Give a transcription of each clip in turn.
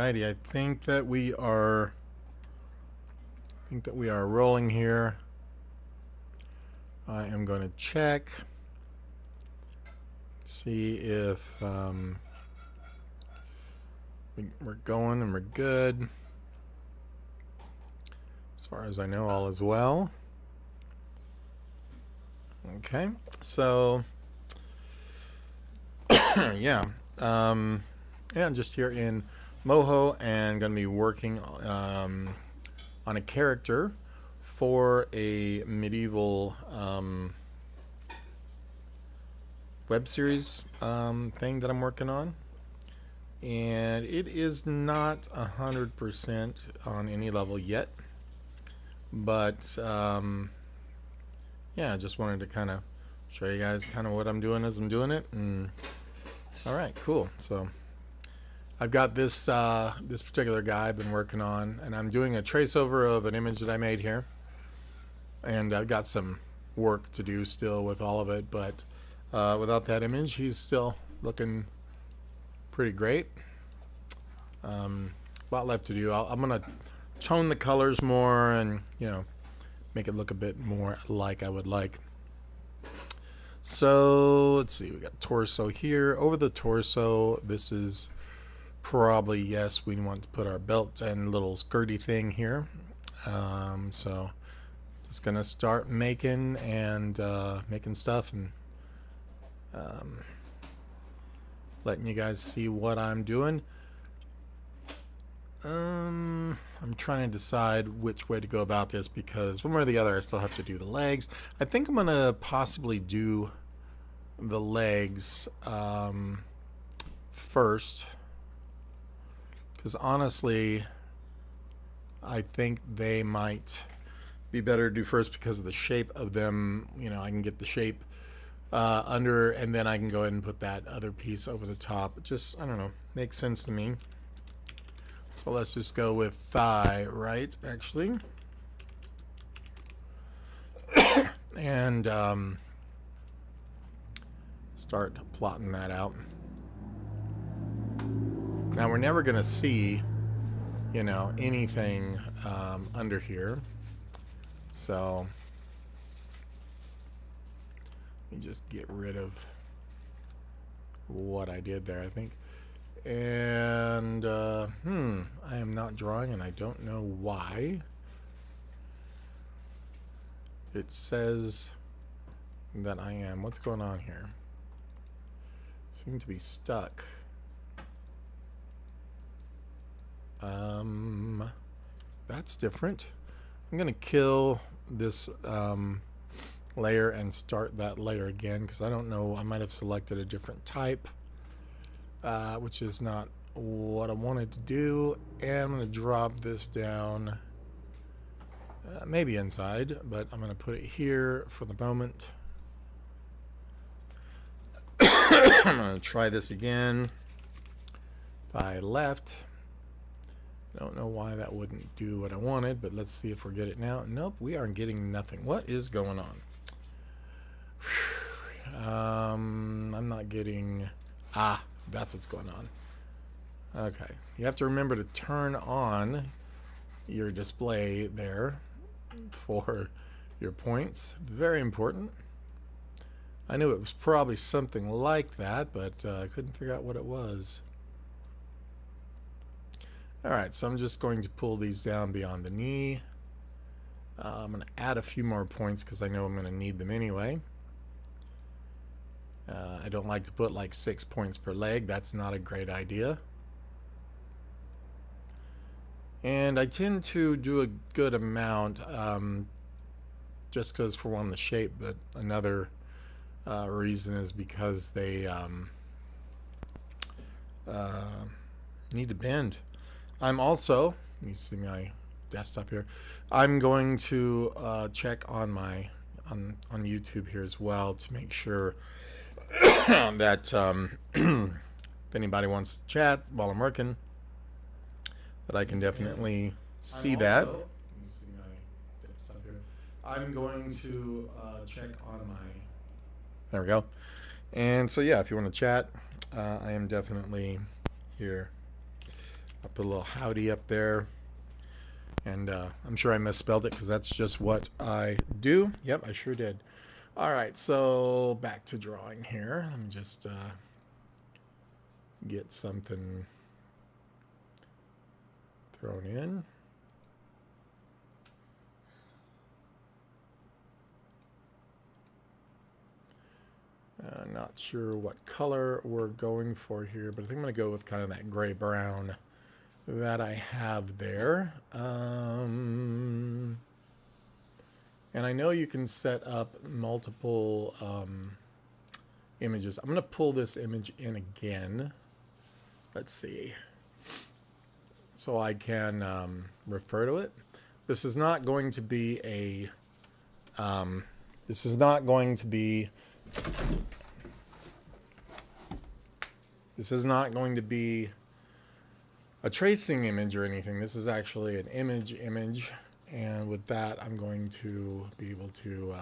Alrighty, I think that we are rolling here. I am going to check, see if we're going and we're good. As far as I know, all is well. Okay, so yeah, just here in Moho, and going to be working on a character for a medieval web series thing that I'm working on, and it is not 100% on any level yet, but yeah, I just wanted to kind of show you guys kind of what I'm doing as I'm doing it. And all right, cool. So I've got this this particular guy I've been working on, and I'm doing a trace over of an image that I made here, and I've got some work to do still with all of it, but without that image he's still looking pretty great. A lot left to do. I'm gonna tone the colors more and, you know, make it look a bit more like I would like. So let's see, we got torso here. Over the torso, this is probably, yes, we want to put our belt and little skirty thing here. So just gonna start making and making stuff and letting you guys see what I'm doing. I'm trying to decide which way to go about this, because one way or the other I still have to do the legs. I think I'm gonna possibly do the legs first, because honestly I think they might be better to do first because of the shape of them. You know, I can get the shape under, and then I can go ahead and put that other piece over the top. It just, I don't know, makes sense to me. So let's just go with thigh, right, actually. And start plotting that out. Now we're never gonna see, you know, anything under here. So let me just get rid of what I did there, I think. And I am not drawing, and I don't know why. It says that I am. What's going on here? Seem to be stuck. That's different. I'm gonna kill this layer and start that layer again, because I don't know, I might have selected a different type, which is not what I wanted to do. And I'm going to drop this down, maybe inside, but I'm going to put it here for the moment. I'm going to try this again by left. I don't know why that wouldn't do what I wanted, but let's see if we get it now. Nope, we are getting nothing. What is going on? I'm not getting... that's what's going on. Okay, you have to remember to turn on your display there for your points. Very important. I knew it was probably something like that, but I couldn't figure out what it was. Alright, so I'm just going to pull these down beyond the knee. I'm going to add a few more points because I know I'm going to need them anyway. I don't like to put like 6 points per leg. That's not a great idea. And I tend to do a good amount just because, for one, the shape, but another reason is because they need to bend. I'm also, let me see my desktop here, I'm going to check on my on YouTube here as well to make sure that if anybody wants to chat while I'm working, that I can definitely see that. Let me see my desktop here. I'm going to check on my... There we go. And so yeah, if you want to chat, I am definitely here. I'll put a little howdy up there. And I'm sure I misspelled it because that's just what I do. Yep, I sure did. All right, so back to drawing here. Let me just get something thrown in. Not sure what color we're going for here, but I think I'm going to go with kind of that gray-brown that I have there. And I know you can set up multiple images. I'm going to pull this image in again. Let's see. So I can refer to it. This is not going to be a a tracing image or anything. This is actually an image, and with that I'm going to be able to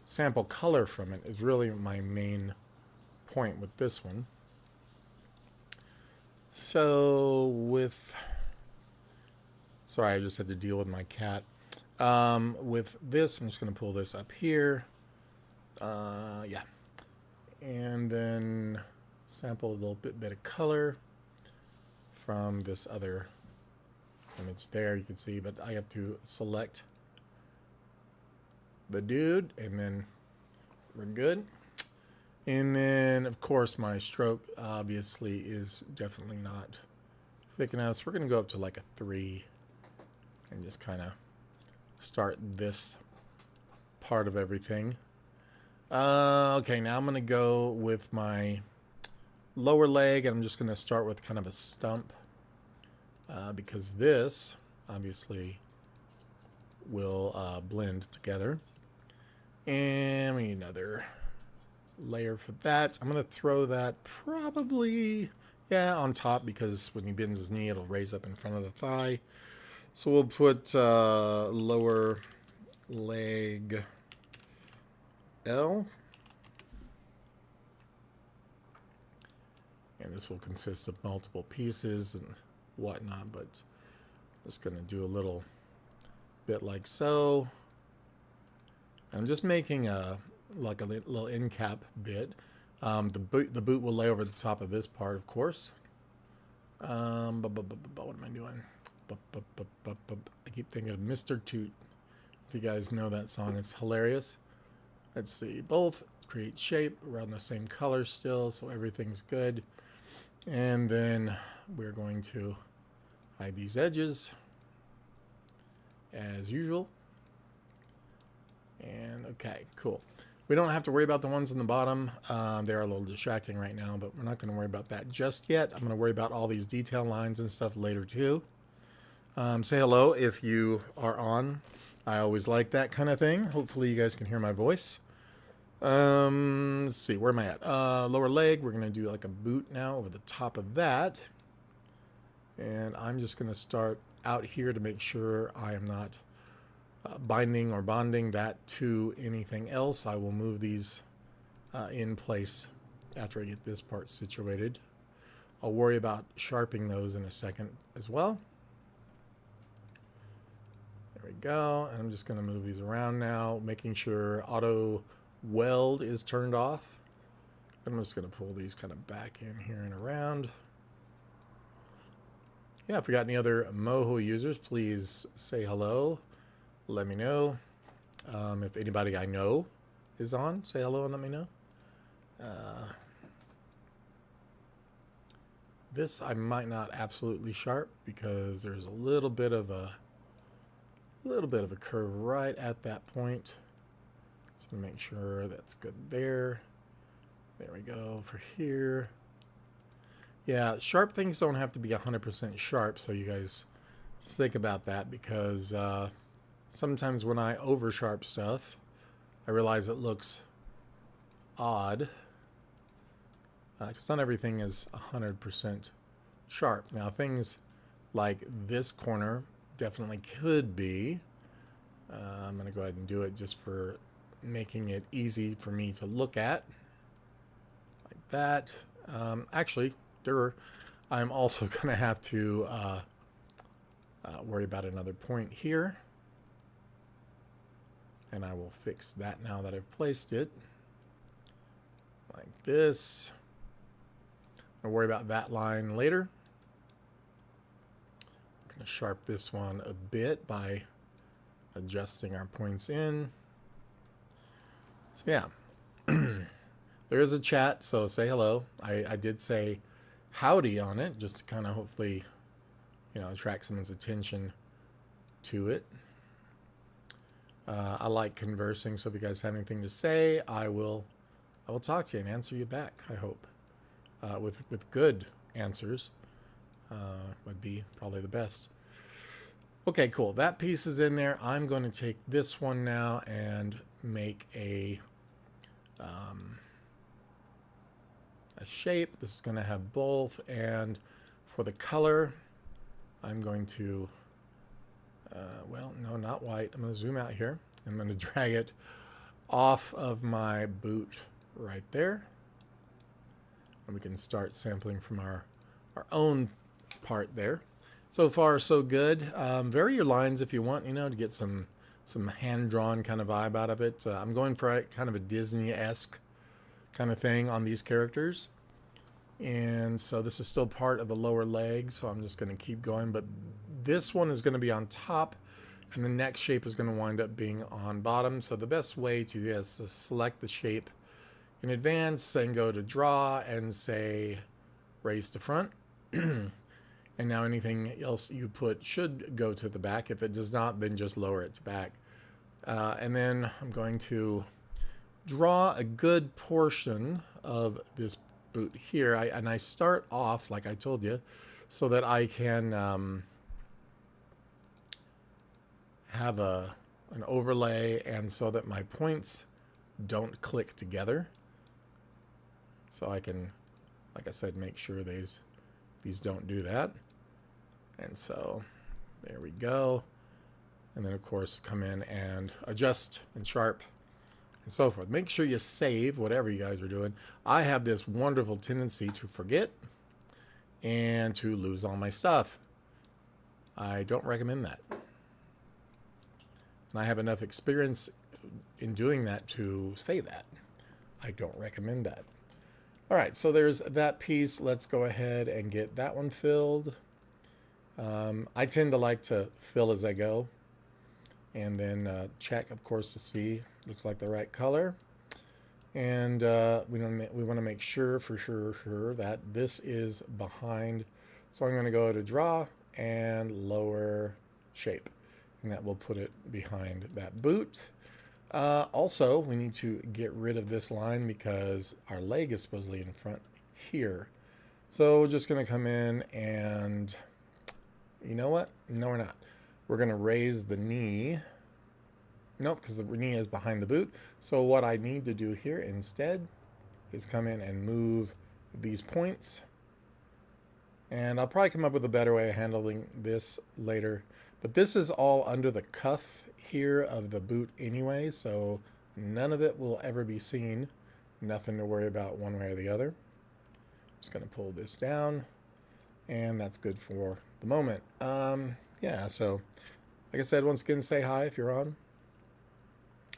sample color from it is really my main point with this one. So sorry, I just had to deal with my cat. With this, I'm just going to pull this up here. Yeah. And then sample a little bit of color from this other image there, you can see, but I have to select the dude, and then we're good. And then, of course, my stroke obviously is definitely not thick enough, so we're going to go up to like a 3 and just kind of start this part of everything. Okay, now I'm going to go with my lower leg, and I'm just going to start with kind of a stump because this obviously will blend together. And we need another layer for that. I'm going to throw that probably, yeah, on top, because when he bends his knee, it'll raise up in front of the thigh. So we'll put lower leg L. And this will consist of multiple pieces and whatnot, but I'm just going to do a little bit like so. I'm just making a little end cap bit. The boot will lay over the top of this part, of course. What am I doing? I keep thinking of Mr. Toot. If you guys know that song, it's hilarious. Let's see. Both create shape around the same color still, so everything's good. And then we're going to hide these edges as usual. And okay, cool. We don't have to worry about the ones in the bottom. They're a little distracting right now, but we're not going to worry about that just yet. I'm going to worry about all these detail lines and stuff later too. Say hello if you are on. I always like that kind of thing. Hopefully you guys can hear my voice. Let's see, where am I at? Lower leg, we're going to do like a boot now over the top of that. And I'm just going to start out here to make sure I am not binding or bonding that to anything else. I will move these in place after I get this part situated. I'll worry about sharpening those in a second as well. There we go. And I'm just going to move these around now, making sure auto weld is turned off. I'm just going to pull these kind of back in here and around. Yeah, if we got any other Moho users, please say hello. Let me know. If anybody I know is on, say hello and let me know. This I might not absolutely sharp because there's a little bit of a curve right at that point. So make sure that's good there. There we go for here. Yeah, sharp things don't have to be 100% sharp, so you guys think about that, because sometimes when I over sharp stuff, I realize it looks odd. Because not everything is 100% sharp. Now things like this corner definitely could be. I'm going to go ahead and do it just for making it easy for me to look at. Like that. Actually, I'm also going to have to worry about another point here. And I will fix that now that I've placed it. Like this. I'll worry about that line later. I'm going to sharp this one a bit by adjusting our points in. So yeah, there is a chat, so say hello. I did say howdy on it, just to kind of hopefully, you know, attract someone's attention to it. I like conversing, so if you guys have anything to say, I will talk to you and answer you back, I hope. With good answers would be probably the best. Okay, cool. That piece is in there. I'm going to take this one now and make a shape. This is going to have both, and for the color, I'm going to, well, no, not white. I'm going to zoom out here. I'm going to drag it off of my boot right there. And we can start sampling from our own part there. So far, so good. Vary your lines if you want, you know, to get some hand-drawn kind of vibe out of it. I'm going for a kind of a Disney-esque kind of thing on these characters. And so this is still part of the lower leg, so I'm just going to keep going. But this one is going to be on top, and the next shape is going to wind up being on bottom. So the best way to do is to select the shape in advance and go to draw and say raise to front. And now anything else you put should go to the back. If it does not, then just lower it to back. And then I'm going to draw a good portion of this boot here. And I start off, like I told you, so that I can have an overlay, and so that my points don't click together. So I can, like I said, make sure these don't do that. And so there we go. And then of course come in and adjust and sharp and so forth. Make sure you save whatever you guys are doing. I have this wonderful tendency to forget and to lose all my stuff. I don't recommend that. And I have enough experience in doing that to say that. I don't recommend that. All right, so there's that piece. Let's go ahead and get that one filled. I tend to like to fill as I go, and then check, of course, to see looks like the right color. And we want to make sure for sure that this is behind. So I'm going to go to draw and lower shape, and that will put it behind that boot. Also, we need to get rid of this line because our leg is supposedly in front here. So we're just going to come in and, you know what? No, we're not. We're going to raise the knee. Nope, because the knee is behind the boot. So what I need to do here instead is come in and move these points. And I'll probably come up with a better way of handling this later. But this is all under the cuff here of the boot anyway, so none of it will ever be seen. Nothing to worry about one way or the other. Just going to pull this down, and that's good for the moment. Yeah, so like I said, once again, say hi if you're on.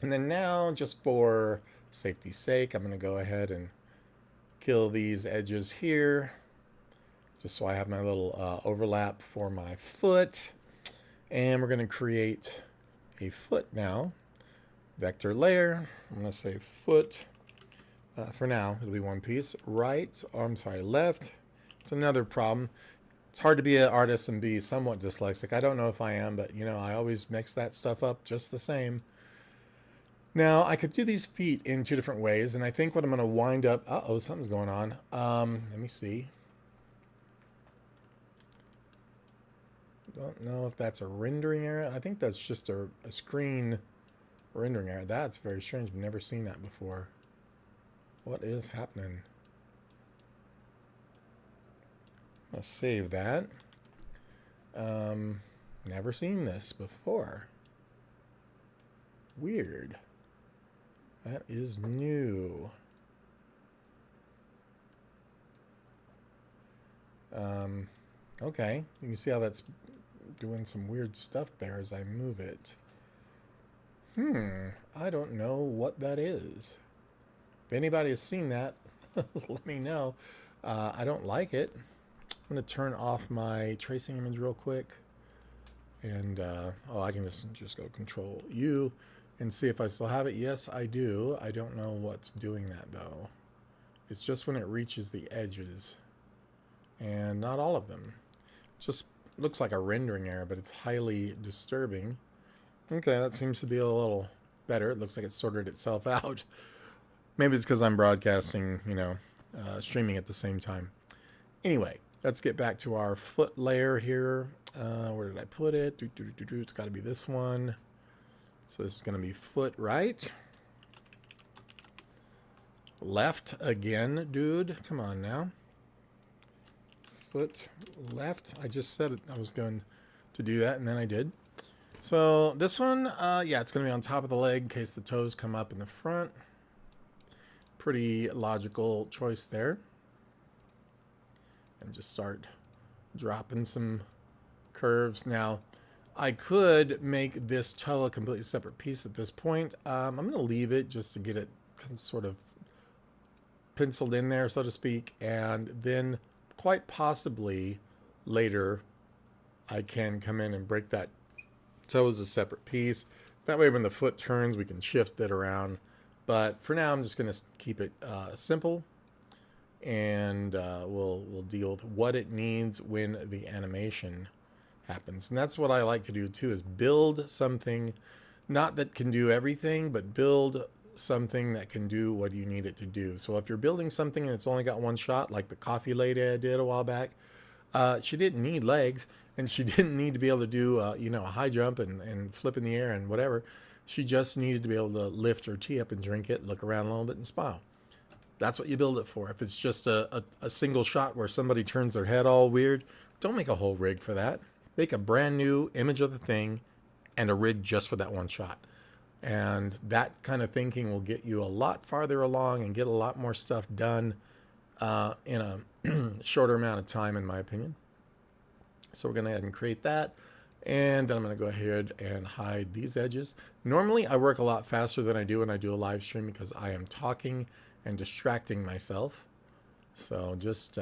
And then now, just for safety's sake, I'm going to go ahead and kill these edges here, just so I have my little overlap for my foot. And we're going to create a foot now. Vector layer. I'm going to say foot. For now, it'll be one piece. Right, or I'm sorry, left. It's another problem. It's hard to be an artist and be somewhat dyslexic. I don't know if I am, but you know, I always mix that stuff up just the same. Now, I could do these feet in two different ways, and I think what I'm going to wind up... Uh-oh, something's going on. Let me see. Don't know if that's a rendering error. I think that's just a screen rendering error. That's very strange. I've never seen that before. What is happening? Let's save that. Never seen this before. Weird. That is new. Okay, you can see how that's doing some weird stuff there as I move it. I don't know what that is. If anybody has seen that, let me know. I don't like it. I'm going to turn off my tracing image real quick. And, oh, I can just go Control U and see if I still have it. Yes, I do. I don't know what's doing that, though. It's just when it reaches the edges. And not all of them. It just looks like a rendering error, but it's highly disturbing. Okay, that seems to be a little better. It looks like it sorted itself out. Maybe it's because I'm broadcasting, streaming at the same time. Anyway, let's get back to our foot layer here. Where did I put it? It's got to be this one. So this is going to be foot right. Left again, dude. Come on now. Foot left. I just said it. I was going to do that, and then I did. So this one, yeah, it's going to be on top of the leg in case the toes come up in the front. Pretty logical choice there. And just start dropping some curves. Now, I could make this toe a completely separate piece at this point. I'm going to leave it just to get it sort of penciled in there, so to speak, and then quite possibly later I can come in and break that toe as a separate piece. That way when the foot turns we can shift it around. But for now I'm just going to keep it simple, and we'll deal with what it needs when the animation happens. And that's what I like to do too, is build something not that can do everything, but build something that can do what you need it to do. So if you're building something and it's only got one shot, like the coffee lady I did a while back, she didn't need legs, and she didn't need to be able to do a high jump and flip in the air and whatever. She just needed to be able to lift her tea up and drink it, look around a little bit and smile. That's what you build it for. If it's just a single shot where somebody turns their head all weird, don't make a whole rig for that. Make a brand new image of the thing and a rig just for that one shot. And that kind of thinking will get you a lot farther along and get a lot more stuff done in a shorter amount of time, in my opinion. So we're going to go ahead and create that. And then I'm going to go ahead and hide these edges. Normally I work a lot faster than I do when I do a live stream because I am talking and distracting myself. So just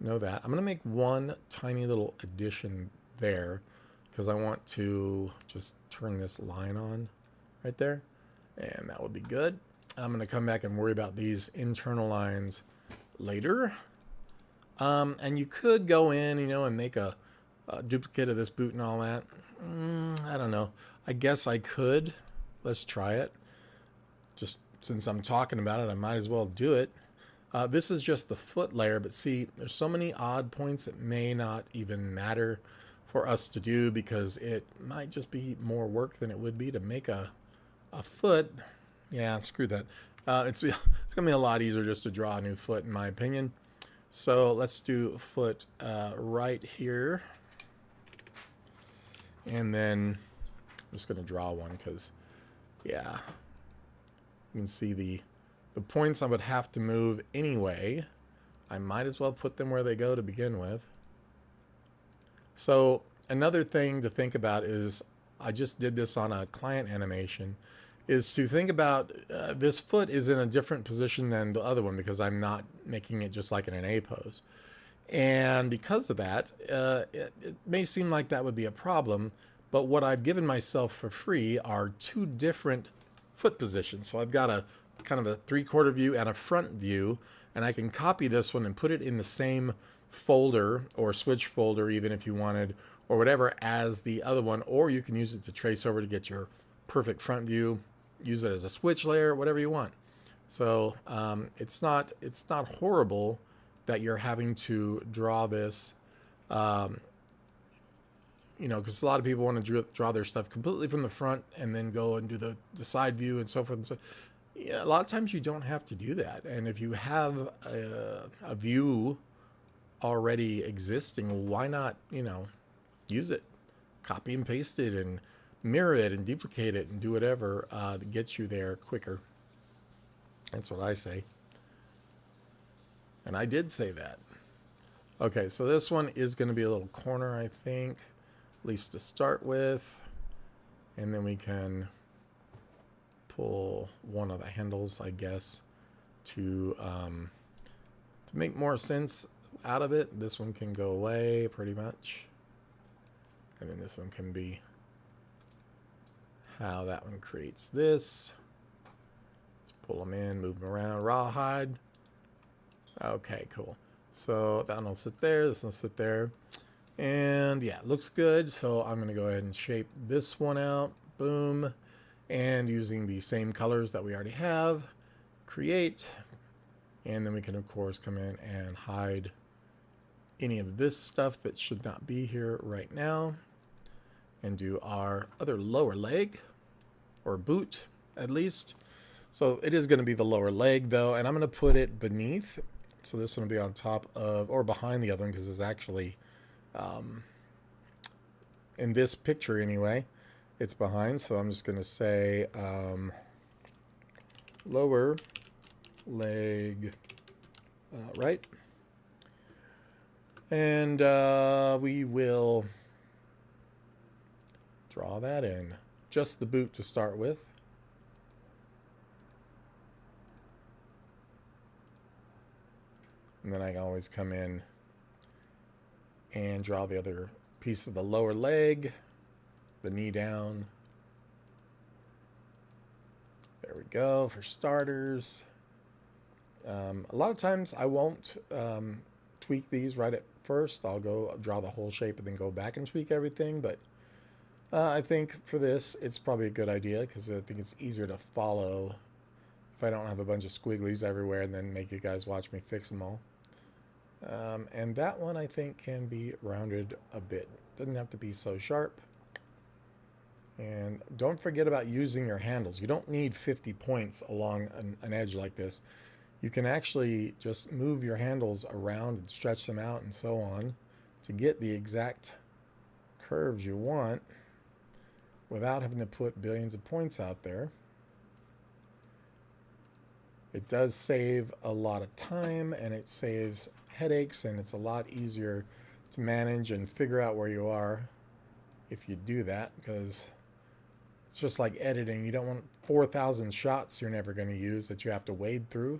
know that. I'm going to make one tiny little addition there because I want to just turn this line on right there, and that would be good. I'm going to come back and worry about these internal lines later. And you could go in, and make a duplicate of this boot and all that. I don't know. I guess I could. Let's try it. Just since I'm talking about it, I might as well do it. This is just the foot layer, but see, there's so many odd points it may not even matter for us to do because it might just be more work than it would be to make a foot. Yeah, screw that. It's going to be a lot easier just to draw a new foot, in my opinion. So let's do foot right here. And then I'm just going to draw one because, yeah, you can see the points I would have to move anyway. I might as well put them where they go to begin with. So another thing to think about is, I just did this on a client animation, is to think about this foot is in a different position than the other one because I'm not making it just like in an A pose. And because of that, it may seem like that would be a problem, but what I've given myself for free are two different foot positions. So I've got a kind of a 3/4 view and a front view, and I can copy this one and put it in the same folder or switch folder, even if you wanted, or whatever, as the other one, or you can use it to trace over to get your perfect front view, use it as a switch layer, whatever you want. So it's not horrible that you're having to draw this, because a lot of people want to draw their stuff completely from the front and then go and do the side view and so forth and so. Yeah, a lot of times you don't have to do that. And if you have a view already existing, why not, use it, copy and paste it and mirror it and duplicate it and do whatever that gets you there quicker. That's what I say. And I did say that. Okay, so this one is going to be a little corner, I think, at least to start with. And then we can pull one of the handles, I guess, to make more sense out of it. This one can go away pretty much. And then this one can be how that one creates this. Let's pull them in, move them around, rawhide. Okay, cool. So that one will sit there, this one will sit there. And yeah, it looks good. So I'm gonna go ahead and shape this one out, boom. And using the same colors that we already have, create. And then we can of course come in and hide any of this stuff that should not be here right now. And do our other lower leg, or boot at least. So it is going to be the lower leg though, and I'm going to put it beneath. So this one will be on top of, or behind the other one, because it's actually, in this picture anyway, it's behind. So I'm just going to say lower leg right. And we will draw that in. Just the boot to start with. And then I can always come in and draw the other piece of the lower leg, the knee down. There we go for starters. A lot of times I won't tweak these right at first. I'll go draw the whole shape and then go back and tweak everything, but I think for this, it's probably a good idea because I think it's easier to follow if I don't have a bunch of squigglies everywhere and then make you guys watch me fix them all. And that one I think can be rounded a bit. Doesn't have to be so sharp. And don't forget about using your handles. You don't need 50 points along an edge like this. You can actually just move your handles around and stretch them out and so on to get the exact curves you want without having to put billions of points out there. It does save a lot of time and it saves headaches, and it's a lot easier to manage and figure out where you are if you do that, because it's just like editing. You don't want 4,000 shots you're never going to use that you have to wade through.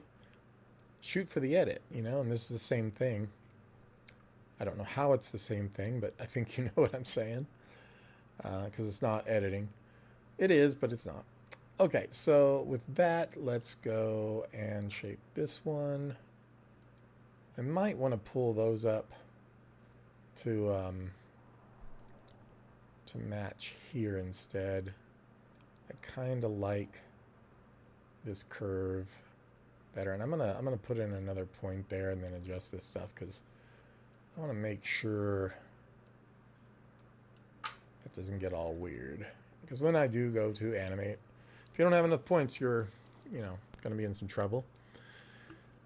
Shoot for the edit, you know, and this is the same thing. I don't know how it's the same thing, but I think you know what I'm saying. Because it's not editing. It is, but it's not. Okay, so with that, let's go and shape this one. I might want to pull those up to match here instead. I kind of like this curve better, and I'm gonna put in another point there and then adjust this stuff because I want to make sure it doesn't get all weird. Because when I do go to animate, if you don't have enough points, you're, you know, going to be in some trouble.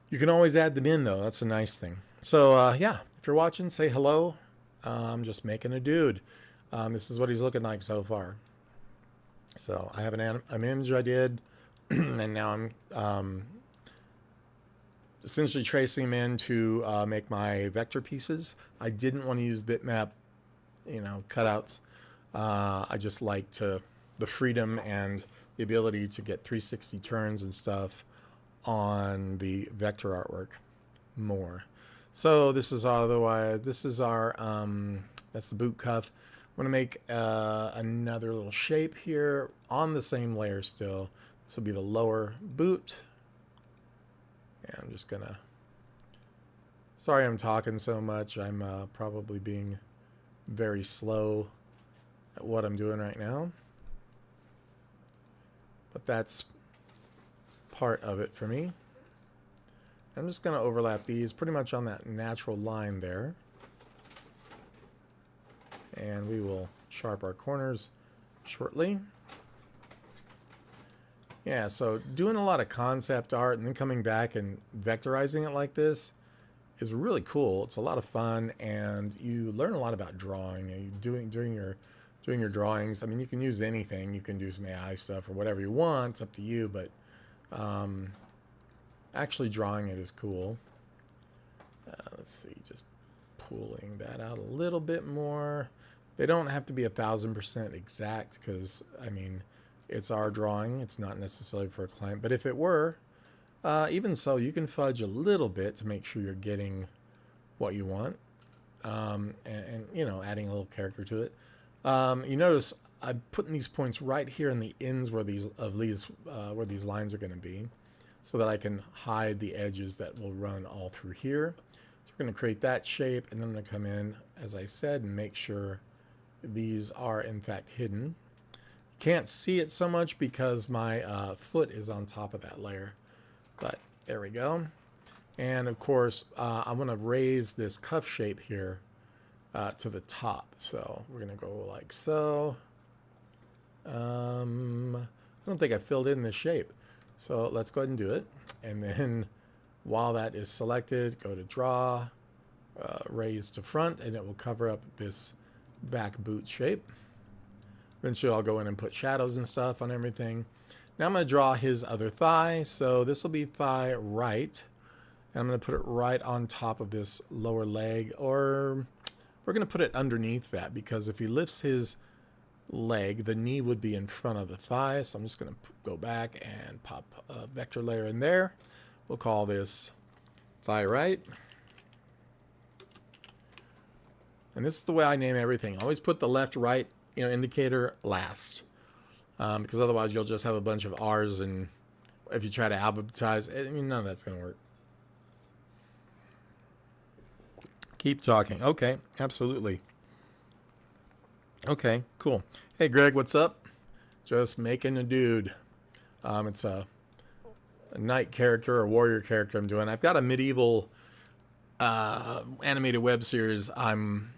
You can always add them in, though. That's a nice thing. So, yeah, if you're watching, say hello. I'm just making a dude. This is what he's looking like so far. So I have an image I did, and now I'm essentially tracing him in to make my vector pieces. I didn't want to use bitmap, you know, cutouts. I just like the freedom and the ability to get 360 turns and stuff on the vector artwork more. So this is otherwise, this is our, that's the boot cuff. I'm going to make another little shape here on the same layer still. This will be the lower boot. And I'm just going to, sorry I'm talking so much. I'm probably being very slow at what I'm doing right now. But that's part of it for me. I'm just going to overlap these pretty much on that natural line there. And we will sharp our corners shortly. Yeah, so doing a lot of concept art and then coming back and vectorizing it like this is really cool. It's a lot of fun, and you learn a lot about drawing. You doing your drawings. I mean, you can use anything. You can do some AI stuff or whatever you want. It's up to you, but actually drawing it is cool. Let's see, just pulling that out a little bit more. They don't have to be 1000% exact because, I mean, it's our drawing. It's not necessarily for a client. But if it were, even so, you can fudge a little bit to make sure you're getting what you want. And you know, adding a little character to it. You notice I'm putting these points right here in the ends where these lines are going to be, so that I can hide the edges that will run all through here. So we're going to create that shape, and then I'm going to come in, as I said, and make sure these are in fact hidden. You can't see it so much because my foot is on top of that layer, but there we go. And of course, I'm going to raise this cuff shape here to the top. So we're going to go like so. I don't think I filled in this shape. So let's go ahead and do it. And then while that is selected, go to draw, raise to front, and it will cover up this back boot shape. Eventually I'll go in and put shadows and stuff on everything. Now I'm going to draw his other thigh. So this will be thigh right. And I'm going to put it right on top of this lower leg, or we're going to put it underneath that, because if he lifts his leg, the knee would be in front of the thigh. So I'm just going to go back and pop a vector layer in there. We'll call this thigh right. And this is the way I name everything. I always put the left, right, indicator last, because otherwise you'll just have a bunch of R's, and if you try to alphabetize, none of that's going to work. Keep talking. Okay, absolutely. Okay, cool. Hey, Greg, what's up? Just making a dude. It's a knight character or warrior character I'm doing. I've got a medieval animated web series I'm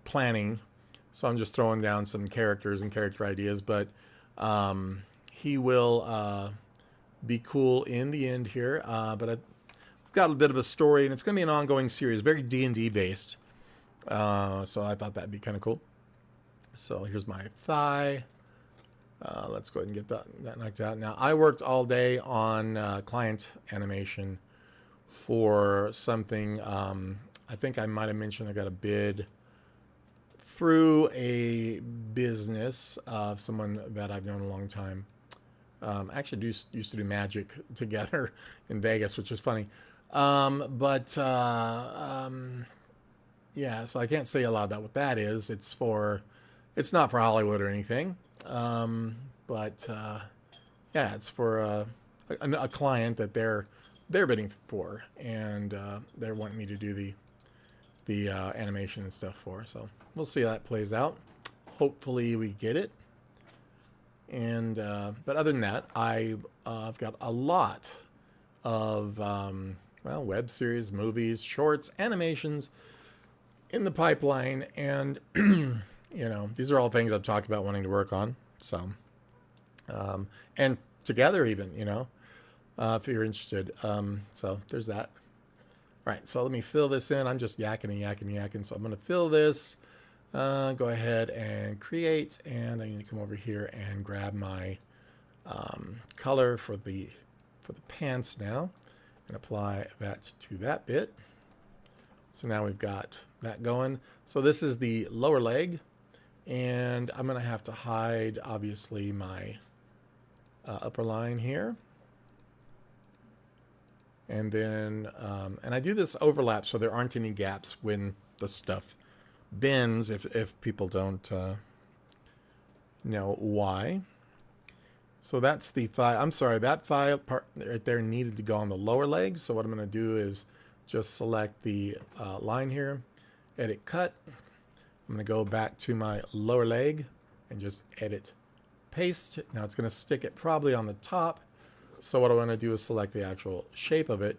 planning, so I'm just throwing down some characters and character ideas, but he will be cool in the end here. But I've got a bit of a story, and it's going to be an ongoing series, very D&D based. So I thought that'd be kind of cool. So here's my thigh. Let's go ahead and get that knocked out. Now, I worked all day on client animation for something. I think I might have mentioned I got a bid through a business of someone that I've known a long time. Actually used to do magic together in Vegas, which is funny. Yeah, so I can't say a lot about what that is. It's not for Hollywood or anything. Yeah, it's for a client that they're bidding for, and they're wanting me to do the animation and stuff for. So we'll see how that plays out. Hopefully we get it. And but other than that, I've got a lot of web series, movies, shorts, animations in the pipeline, and these are all things I've talked about wanting to work on. So and together even, if you're interested. So there's that. All right, so let me fill this in. I'm just yakking. So I'm going to fill this. Go ahead and create, and I need to come over here and grab my color for the pants now, and apply that to that bit. So now we've got that going. So this is the lower leg, and I'm going to have to hide, obviously, my upper line here. And then, and I do this overlap so there aren't any gaps when the stuff bends, if people don't know why. So that's the thigh. I'm sorry, that thigh part right there needed to go on the lower leg. So what I'm going to do is just select the line here, edit cut. I'm going to go back to my lower leg and just edit paste. Now it's going to stick it probably on the top. So what I want to do is select the actual shape of it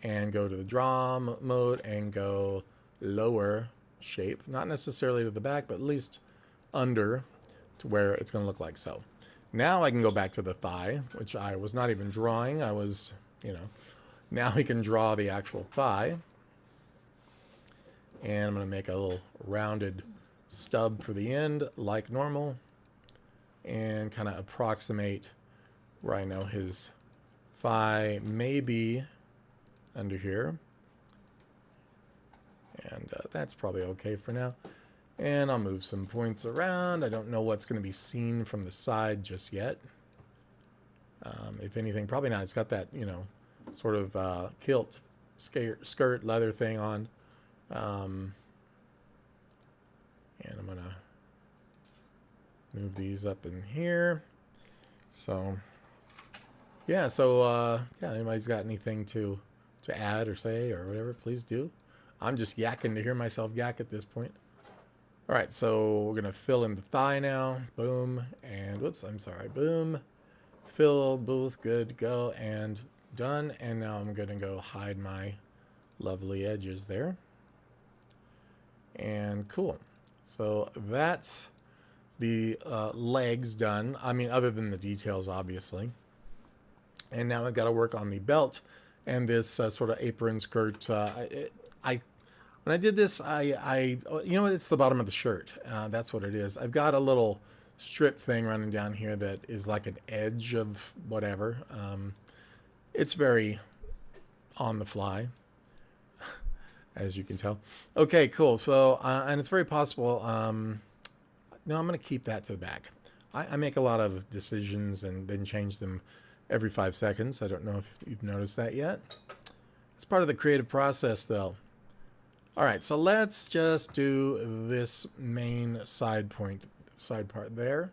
and go to the draw mode and go lower shape, not necessarily to the back, but at least under to where it's going to look like so. Now I can go back to the thigh, which I was not even drawing. I was, now we can draw the actual thigh. And I'm going to make a little rounded stub for the end like normal, and kind of approximate where I know his thigh may be under here. And that's probably okay for now. And I'll move some points around. I don't know what's going to be seen from the side just yet. If anything, probably not. It's got that, you know, sort of kilt skirt leather thing on. And I'm going to move these up in here. So, yeah. So, yeah, anybody's got anything to add or say or whatever, please do. I'm just yakking to hear myself yak at this point. All right, so we're going to fill in the thigh now. Boom. And whoops, I'm sorry. Boom. Fill, both good to go, and done. And now I'm going to go hide my lovely edges there. And cool. So that's the legs done. I mean, other than the details, obviously. And now I've got to work on the belt and this sort of apron skirt. When I did this, you know what? It's the bottom of the shirt. That's what it is. I've got a little strip thing running down here that is like an edge of whatever. It's very on the fly, as you can tell. Okay, cool. So, and it's very possible. No, I'm going to keep that to the back. I make a lot of decisions and then change them every 5 seconds. I don't know if you've noticed that yet. It's part of the creative process, though. All right, so let's just do this main side part there.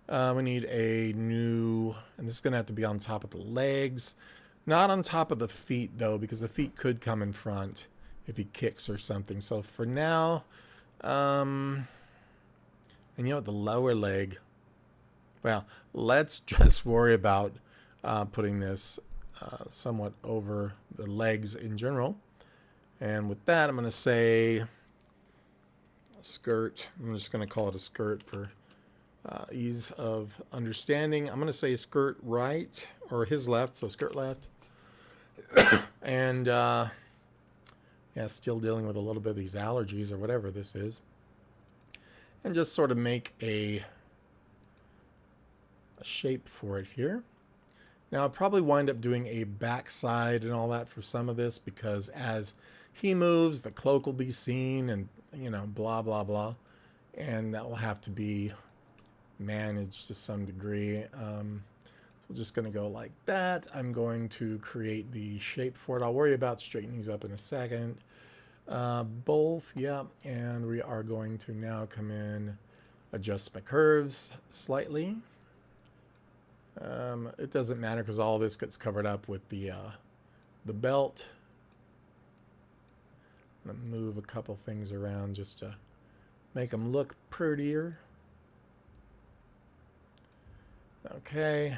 We need a new, and this is going to have to be on top of the legs. Not on top of the feet, though, because the feet could come in front if he kicks or something. So for now, and you know what, the lower leg, well, let's just worry about putting this somewhat over the legs in general. And with that, I'm going to say a skirt. I'm just going to call it a skirt for ease of understanding. I'm going to say skirt right, or his left, so skirt left. And yeah, still dealing with a little bit of these allergies or whatever this is. And just sort of make a shape for it here. Now I'll probably wind up doing a backside and all that for some of this, because as he moves, the cloak will be seen, and, you know, blah, blah, blah. And that will have to be managed to some degree. So we're just going to go like that. I'm going to create the shape for it. I'll worry about straightening these up in a second. Both, yeah. And we are going to now come in, adjust my curves slightly. It doesn't matter because all this gets covered up with the belt. I'm going to move a couple things around just to make them look prettier. Okay.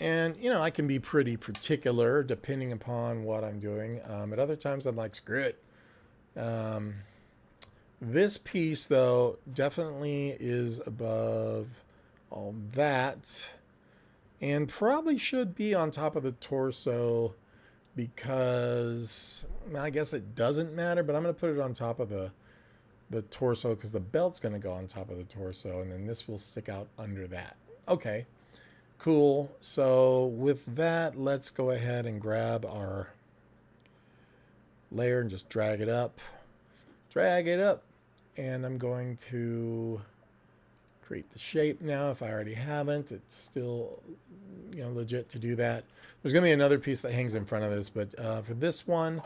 And, you know, I can be pretty particular depending upon what I'm doing. At other times I'm like, screw it. This piece, though, definitely is above all that. And probably should be on top of the torso, because I guess it doesn't matter, but I'm going to put it on top of the torso because the belt's going to go on top of the torso, and then this will stick out under that. Okay, cool. So with that, let's go ahead and grab our layer and just drag it up. Drag it up. And I'm going to create the shape now. If I already haven't, it's still, you know, legit to do that. There's going to be another piece that hangs in front of this, but for this one,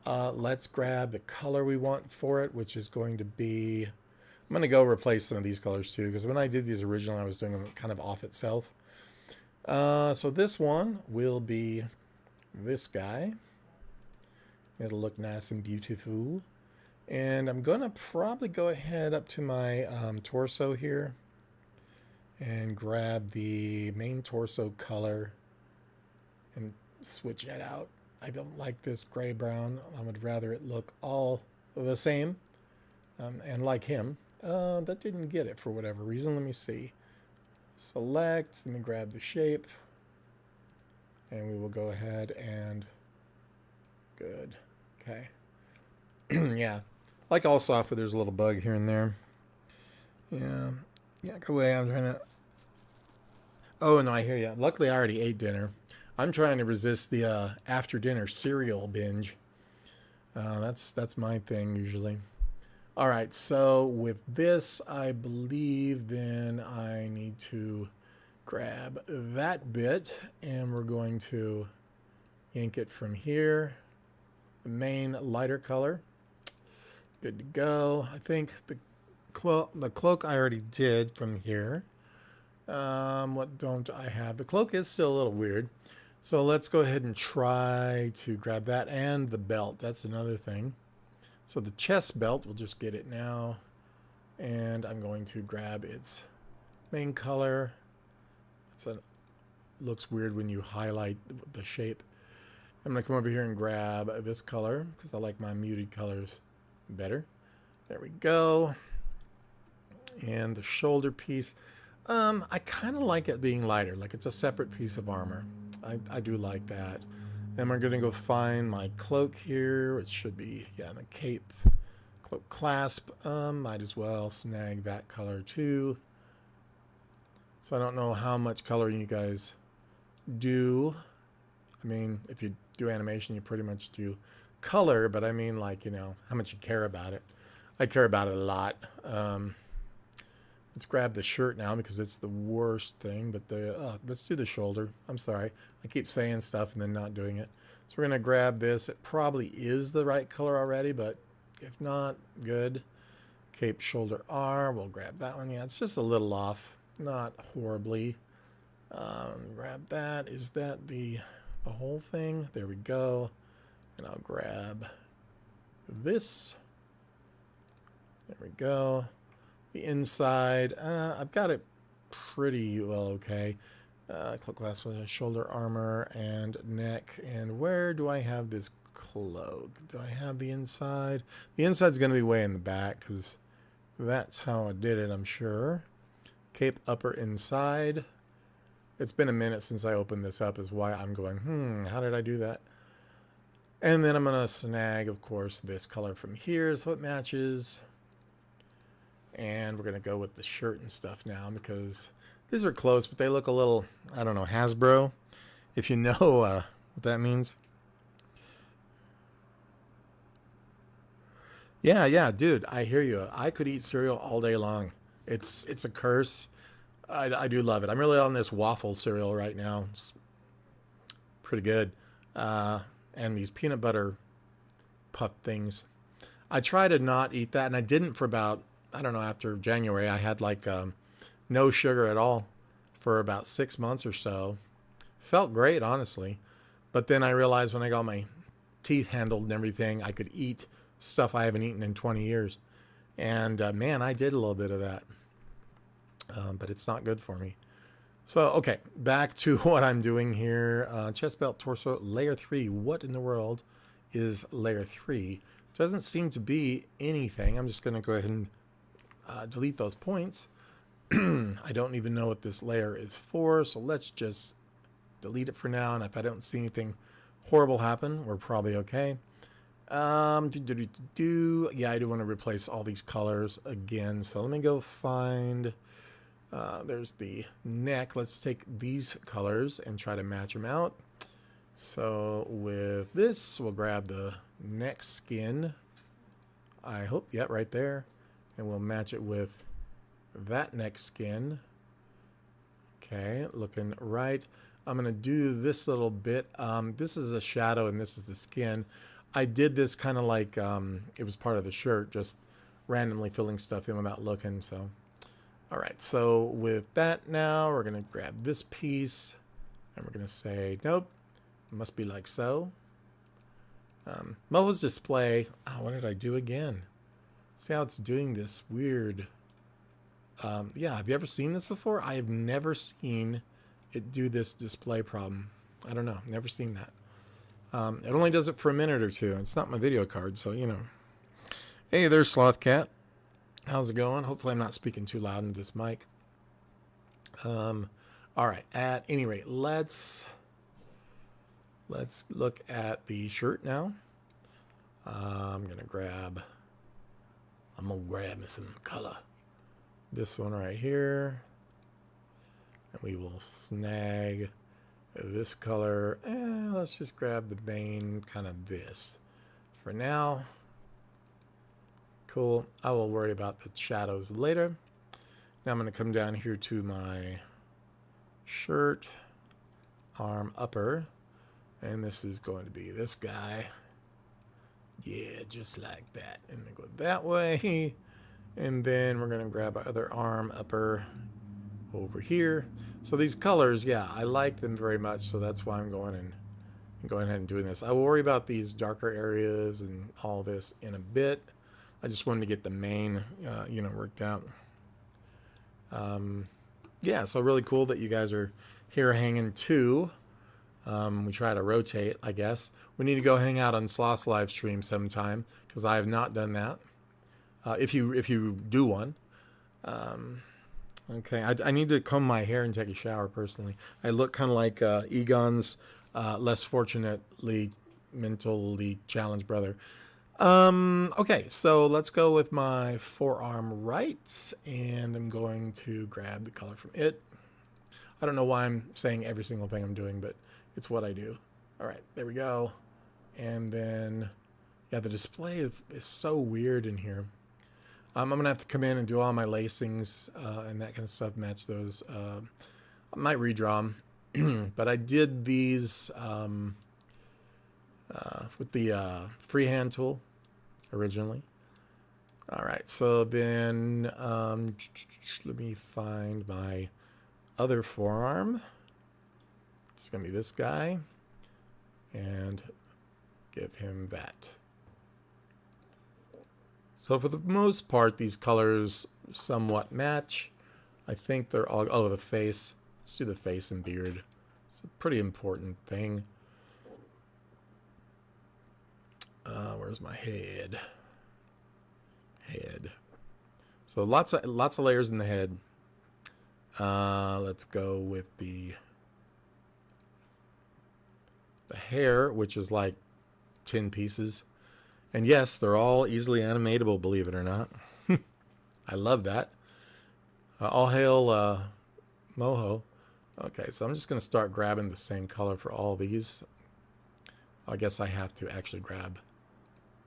let's grab the color we want for it, which is going to be, I'm going to go replace some of these colors too, because when I did these originally, I was doing them kind of off itself. So this one will be this guy. It'll look nice and beautiful. And I'm going to probably go ahead up to my torso here and grab the main torso color and switch it out. I don't like this gray-brown. I would rather it look all the same. And like him. That didn't get it for whatever reason. Let me see. Select. Let me grab the shape. And we will go ahead and... Good. Okay. Yeah. Like all software, there's a little bug here and there. Yeah. Yeah, go away. I'm trying to... Oh, no, I hear you. Luckily, I already ate dinner. I'm trying to resist the after-dinner cereal binge. That's my thing usually. All right, so with this, I believe then I need to grab that bit, and we're going to ink it from here. The main lighter color. Good to go. I think the cloak I already did from here. What don't I have? The cloak is still a little weird. So let's go ahead and try to grab that, and the belt. That's another thing. So the chest belt, we'll just get it now. And I'm going to grab its main color. Looks weird when you highlight the shape. I'm going to come over here and grab this color because I like my muted colors better. There we go. And the shoulder piece. I kind of like it being lighter, like it's a separate piece of armor. I do like that. Then we're going to go find my cloak here. It should be, yeah, the cape cloak clasp. Might as well snag that color too. So I don't know how much coloring you guys do. I mean, if you do animation, you pretty much do color, but I mean, like, you know, how much you care about it. I care about it a lot. Let's grab the shirt now because it's the worst thing, but let's do the shoulder. I'm sorry. I keep saying stuff and then not doing it. So we're going to grab this. It probably is the right color already, but if not, good. Cape shoulder R. We'll grab that one. Yeah, it's just a little off. Not horribly. Grab that. Is that the whole thing? There we go. And I'll grab this. There we go. The inside, I've got it pretty well okay. Cloak glass with shoulder armor and neck. And where do I have this cloak? Do I have the inside? The inside's going to be way in the back because that's how I did it, I'm sure. Cape upper inside. It's been a minute since I opened this up is why I'm going, how did I do that? And then I'm going to snag, of course, this color from here so it matches. And we're going to go with the shirt and stuff now because these are close, but they look a little, I don't know, Hasbro, if you know what that means. Yeah, dude, I hear you. I could eat cereal all day long. It's a curse. I do love it. I'm really on this waffle cereal right now. It's pretty good. And these peanut butter puff things. I try to not eat that, and I didn't for about, I don't know, after January, I had like no sugar at all for about 6 months or so. Felt great, honestly. But then I realized when I got my teeth handled and everything, I could eat stuff I haven't eaten in 20 years. And man, I did a little bit of that. But it's not good for me. So, okay, back to what I'm doing here. Chest belt, torso, layer 3. What in the world is layer 3? Doesn't seem to be anything. I'm just going to go ahead and delete those points. I don't even know what this layer is for, so let's just delete it for now. And if I don't see anything horrible happen, we're probably okay. Yeah, I do want to replace all these colors again. So let me go find, there's the neck. Let's take these colors and try to match them out. So with this, we'll grab the neck skin. I hope, yeah, right there. And we'll match it with that neck skin. Okay, looking right. I'm going to do this little bit. This is a shadow and this is the skin. I did this kind of like it was part of the shirt, just randomly filling stuff in without looking. So, all right, so with that now, we're going to grab this piece and we're going to say, nope, it must be like so. Moho's display. Oh, what did I do again? See how it's doing this weird. Yeah, have you ever seen this before? I have never seen it do this display problem. I don't know, never seen that. It only does it for a minute or two. It's not my video card, so you know. Hey, there's Sloth Cat. How's it going? Hopefully I'm not speaking too loud into this mic. All right, at any rate, let's look at the shirt now. I'm gonna grab me some color. This one right here. And we will snag this color. Let's just grab the main kind of this for now. Cool. I will worry about the shadows later. Now I'm going to come down here to my shirt, arm upper, and this is going to be this guy. Yeah, just like that. And then go that way. And then we're going to grab our other arm upper over here. So these colors, yeah, I like them very much. So that's why I'm going ahead and doing this. I will worry about these darker areas and all this in a bit. I just wanted to get the main, worked out. Yeah, so really cool that you guys are here hanging too. We try to rotate, I guess. We need to go hang out on Sloth's live stream sometime because I have not done that. If you do one. Okay, I need to comb my hair and take a shower personally. I look kind of like Egon's less fortunately mentally challenged brother. Okay, so let's go with my forearm right, and I'm going to grab the color from it. I don't know why I'm saying every single thing I'm doing, but it's what I do. All right, there we go. And then, yeah, the display is so weird in here. I'm going to have to come in and do all my lacings and that kind of stuff, match those. I might redraw them, but I did these with the freehand tool originally. All right, so then let me find my other forearm. It's going to be this guy, and give him that. So for the most part, these colors somewhat match. I think they're all, oh, the face. Let's do the face and beard. It's a pretty important thing. Where's my head? Head. So lots of layers in the head. Let's go with the hair, which is like 10 pieces. And yes, they're all easily animatable, believe it or not. I love that. All hail Moho. Okay, so I'm just going to start grabbing the same color for all these. I guess I have to actually grab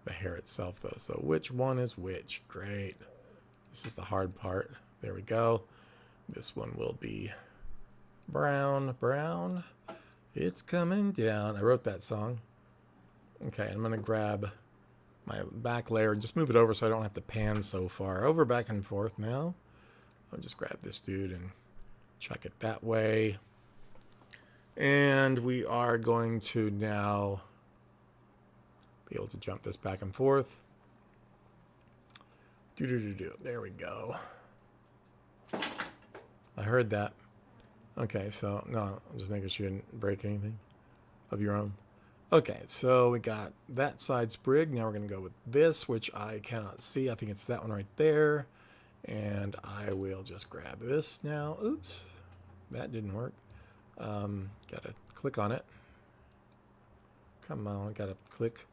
the hair itself, though. So which one is which? Great. This is the hard part. There we go. This one will be brown, brown. It's coming down. I wrote that song. Okay, I'm going to grab my back layer and just move it over so I don't have to pan so far. Over, back, and forth now. I'll just grab this dude and chuck it that way. And we are going to now be able to jump this back and forth. There we go. I heard that. Okay, so no, I'm just making sure you didn't break anything of your own. Okay, so we got that side sprig. Now we're going to go with this, which I cannot see. I think it's that one right there. And I will just grab this now. Oops, that didn't work. Gotta click on it. Come on, gotta click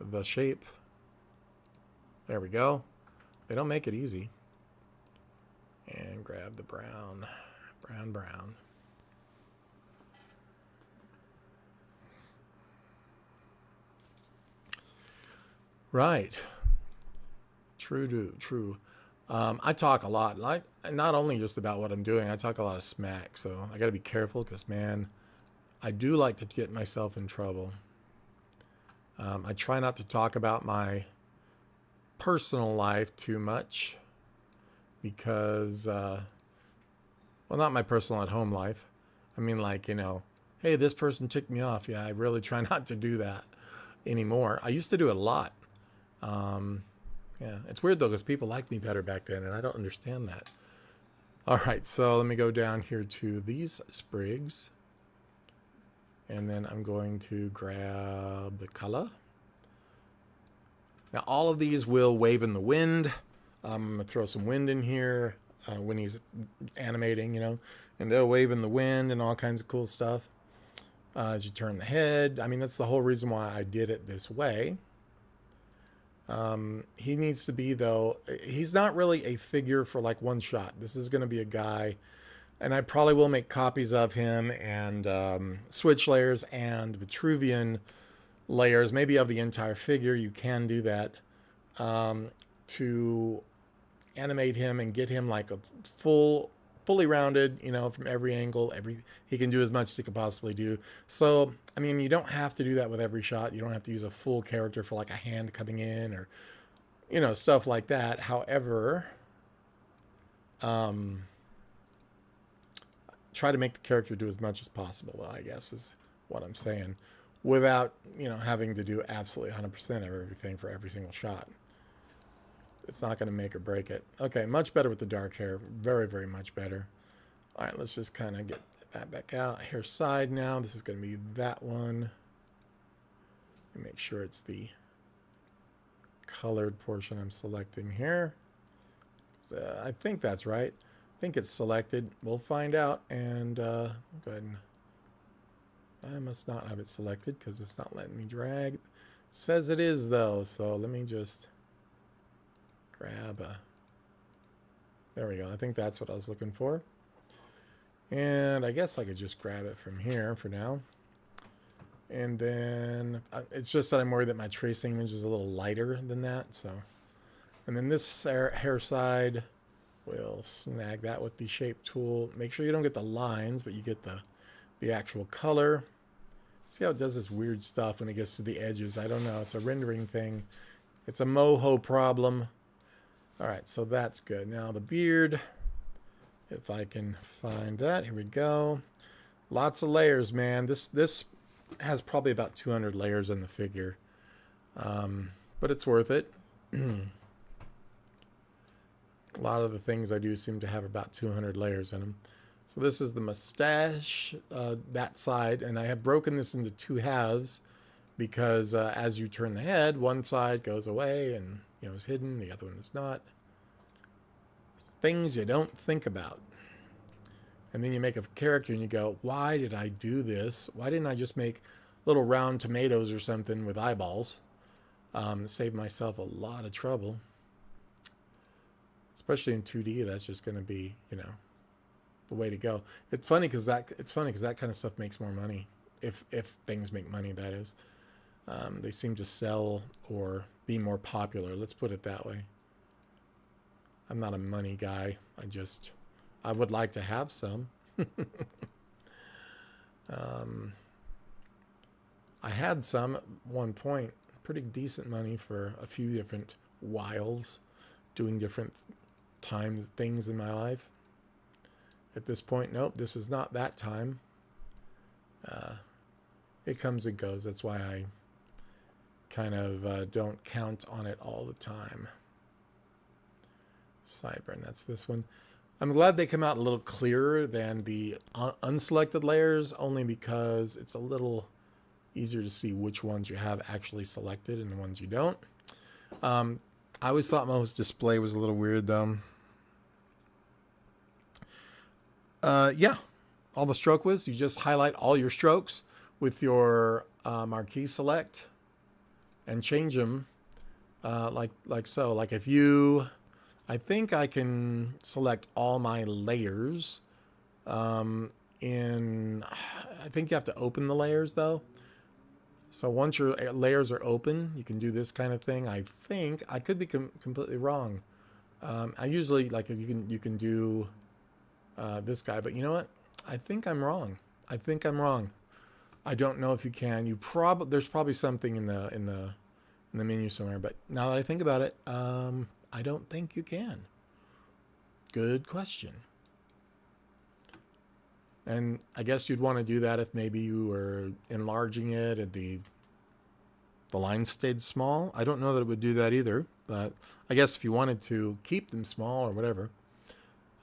the shape. There we go. They don't make it easy. And grab the brown, brown, brown. Right. True. I talk a lot, like not only just about what I'm doing, I talk a lot of smack, so I got to be careful because, man, I do like to get myself in trouble. I try not to talk about my personal life too much because, well, not my personal at home life. I mean, like, hey, this person ticked me off. Yeah, I really try not to do that anymore. I used to do it a lot. Yeah, it's weird though because people liked me better back then, and I don't understand that. All right, so let me go down here to these sprigs, and then I'm going to grab the color. Now all of these will wave in the wind. I'm gonna throw some wind in here when he's animating, and they'll wave in the wind and all kinds of cool stuff as you turn the head. I mean, that's the whole reason why I did it this way. He needs to be, though, he's not really a figure for like one shot. This is going to be a guy, and I probably will make copies of him and switch layers and Vitruvian layers, maybe of the entire figure. You can do that to animate him and get him like a fully rounded, you know, from every angle. He can do as much as he could possibly do. So, I mean, you don't have to do that with every shot. You don't have to use a full character for like a hand coming in or, you know, stuff like that. However, try to make the character do as much as possible, I guess, is what I'm saying, without, you know, having to do absolutely 100% of everything for every single shot. It's not going to make or break it. Okay, much better with the dark hair. Very, very much better. All right, let's just kind of get that back out. Hair side now. This is going to be that one. And make sure it's the colored portion I'm selecting here. I think that's right. I think it's selected. We'll find out. And go ahead and... I must not have it selected because it's not letting me drag. It says it is, though. So let me just... grab a, there we go. I think that's what I was looking for. And I guess I could just grab it from here for now. And then it's just that I'm worried that my tracing image is a little lighter than that. So, and then this hair side, we'll snag that with the shape tool. Make sure you don't get the lines, but you get the actual color. See how it does this weird stuff when it gets to the edges. I don't know. It's a rendering thing. It's a Moho problem. All right, so that's good. Now the beard, if I can find that, here we go. Lots of layers, man. This has probably about 200 layers in the figure, but it's worth it. A lot of the things I do seem to have about 200 layers in them. So this is the mustache, that side, and I have broken this into two halves because as you turn the head, one side goes away and, you know, is hidden, the other one is not. Things you don't think about. And then you make a character and you go, why did I do this? Why didn't I just make little round tomatoes or something with eyeballs? Save myself a lot of trouble. Especially in 2D, that's just going to be, you know, the way to go. It's funny because that kind of stuff makes more money. If things make money, that is. They seem to sell or be more popular. Let's put it that way. I'm not a money guy. I would like to have some. I had some at one point, pretty decent money for a few different whiles, doing different things in my life. At this point, nope, this is not that time. It comes and goes. That's why I kind of don't count on it all the time. Sideburn, that's this one. I'm glad they come out a little clearer than the unselected layers, only because it's a little easier to see which ones you have actually selected and the ones you don't. I always thought Moho's display was a little weird, though. Yeah, all the stroke widths, you just highlight all your strokes with your marquee select and change them like so. Like if you... I think I can select all my layers I think you have to open the layers though. So once your layers are open, you can do this kind of thing. I think I could be completely wrong. I usually like you can do this guy, but you know what? I think I'm wrong. I think I'm wrong. I don't know if you can. There's probably something in the menu somewhere, but now that I think about it, I don't think you can. Good question. And I guess you'd want to do that if maybe you were enlarging it and the lines stayed small. I don't know that it would do that either, but I guess if you wanted to keep them small or whatever.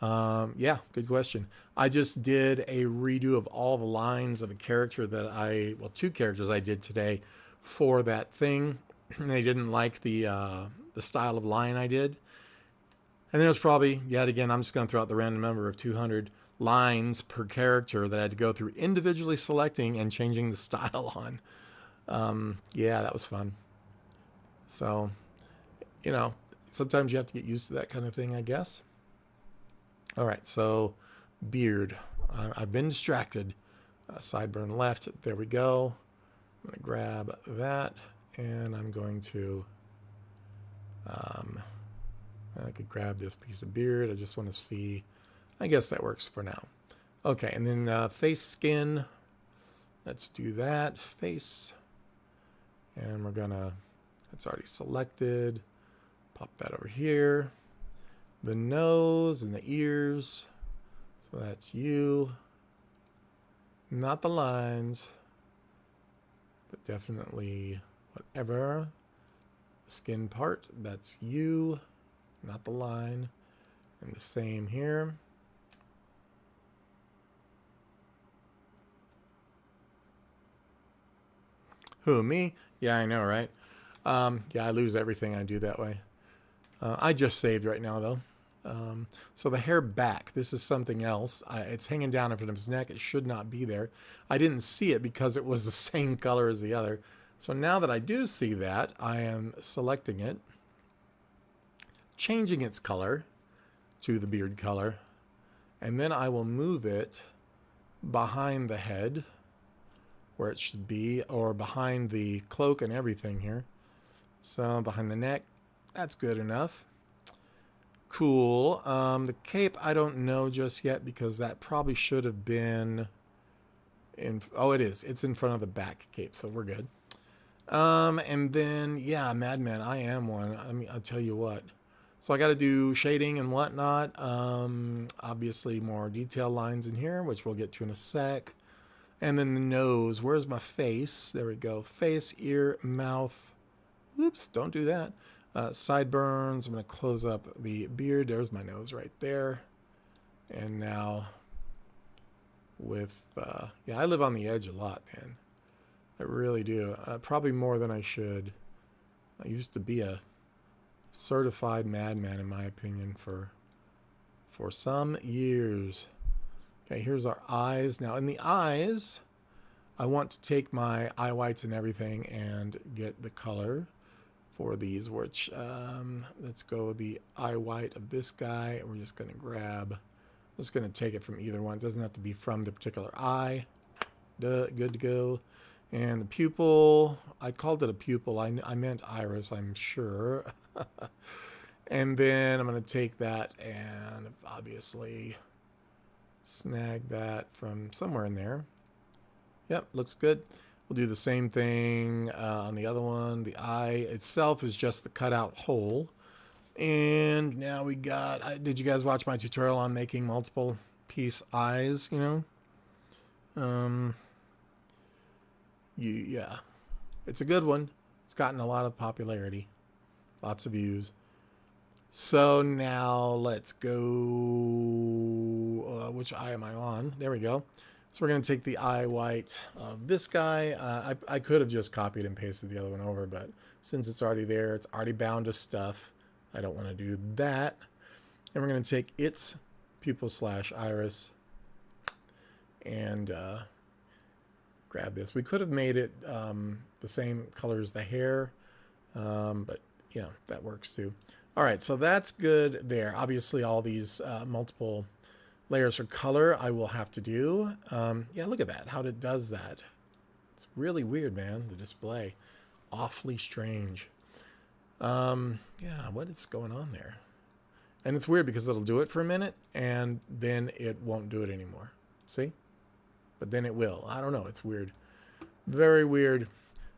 Yeah, good question. I just did a redo of all the lines of a character that two characters I did today for that thing. They didn't like the style of line I did. And there was probably, yet again, I'm just going to throw out the random number of 200 lines per character that I had to go through individually selecting and changing the style on. Yeah, that was fun. So, you know, sometimes you have to get used to that kind of thing, I guess. All right, so beard. I've been distracted. Sideburn left. There we go. going to grab that, and I'm going to, I could grab this piece of beard. I just want to see. I guess that works for now. Okay, and then face skin. Let's do that. Face. And we're going to, that's already selected. Pop that over here. The nose and the ears. So that's you. Not the lines, but definitely whatever. The skin part, that's you, not the line. And the same here. Who, me? Yeah, I know, right? Yeah, I lose everything I do that way. I just saved right now, though. So the hair back, this is something else. It's hanging down in front of his neck. It should not be there. I didn't see it because it was the same color as the other. So now that I do see that, I am selecting it, changing its color to the beard color, and then I will move it behind the head where it should be, or behind the cloak and everything here. So behind the neck, that's good enough. Cool. The cape, I don't know just yet because that probably should have been in, oh, it is. It's in front of the back cape, so we're good. And then, yeah, Madman, I am one. I mean, I'll tell you what. So I got to do shading and whatnot. Obviously more detail lines in here, which we'll get to in a sec. And then the nose. Where's my face? There we go. Face, ear, mouth. Oops, don't do that. Sideburns. I'm going to close up the beard. There's my nose right there. And now with, yeah, I live on the edge a lot, man. I really do. Probably more than I should. I used to be a certified madman, in my opinion, for some years. Okay, here's our eyes. Now, in the eyes, I want to take my eye whites and everything and get the color for these, which, let's go the eye white of this guy. We're just going to grab, I'm just going to take it from either one. It doesn't have to be from the particular eye. Duh, good to go. And the pupil, I called it a pupil. I meant iris, I'm sure. And then I'm going to take that and obviously snag that from somewhere in there. Yep, looks good. We'll do the same thing on the other one. The eye itself is just the cutout hole. And now we got, did you guys watch my tutorial on making multiple piece eyes, you know? Yeah, it's a good one. It's gotten a lot of popularity, lots of views. So now let's go, which eye am I on? There we go. So we're going to take the eye white of this guy. I could have just copied and pasted the other one over, but since it's already there, it's already bound to stuff. I don't want to do that. And we're going to take its pupil / iris and grab this. We could have made it the same color as the hair, but yeah, that works too. All right, so that's good there. Obviously, all these multiple layers for color I will have to do. Yeah, look at that, how it does that. It's really weird, man, the display. Awfully strange. Yeah, what is going on there? And it's weird because it'll do it for a minute, and then it won't do it anymore. See? But then it will. I don't know. It's weird. Very weird.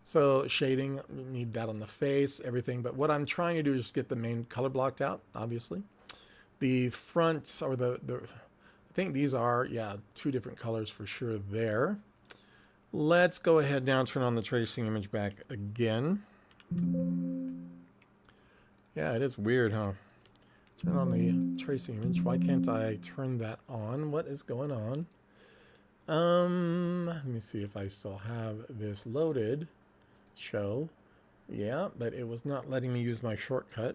So shading, we need that on the face, everything. But what I'm trying to do is just get the main color blocked out, obviously. The fronts, or I think these are, yeah, 2 different colors for sure there. Let's go ahead now and turn on the tracing image back again. Yeah, it is weird, huh? Turn on the tracing image. Why can't I turn that on? What is going on? Let me see if I still have this loaded. Show. Yeah, but it was not letting me use my shortcut,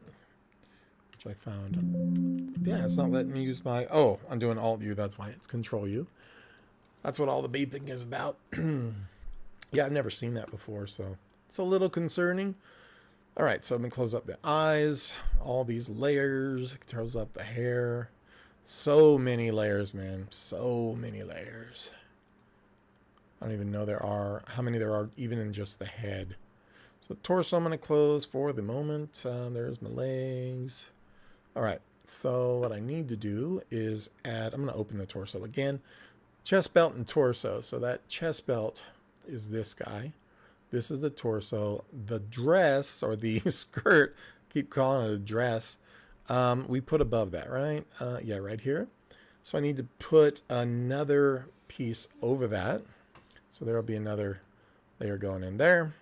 which I found. Yeah, it's not letting me use my, oh, I'm doing Alt U, that's why it's Control U. That's what all the beeping is about. Yeah, I've never seen that before, so it's a little concerning. All right, so I'm gonna close up the eyes, all these layers, close up the hair. So many layers, man, so many layers. don't even know how many there are even in just the head. So the torso I'm going to close for the moment. There's my legs. All right, so what I need to do is add, I'm going to open the torso again. Chest belt and torso. So that chest belt is this guy. This is the torso. The dress, or the skirt, keep calling it a dress, we put above that, right? Yeah, right here. So I need to put another piece over that. So there will be another layer going in there.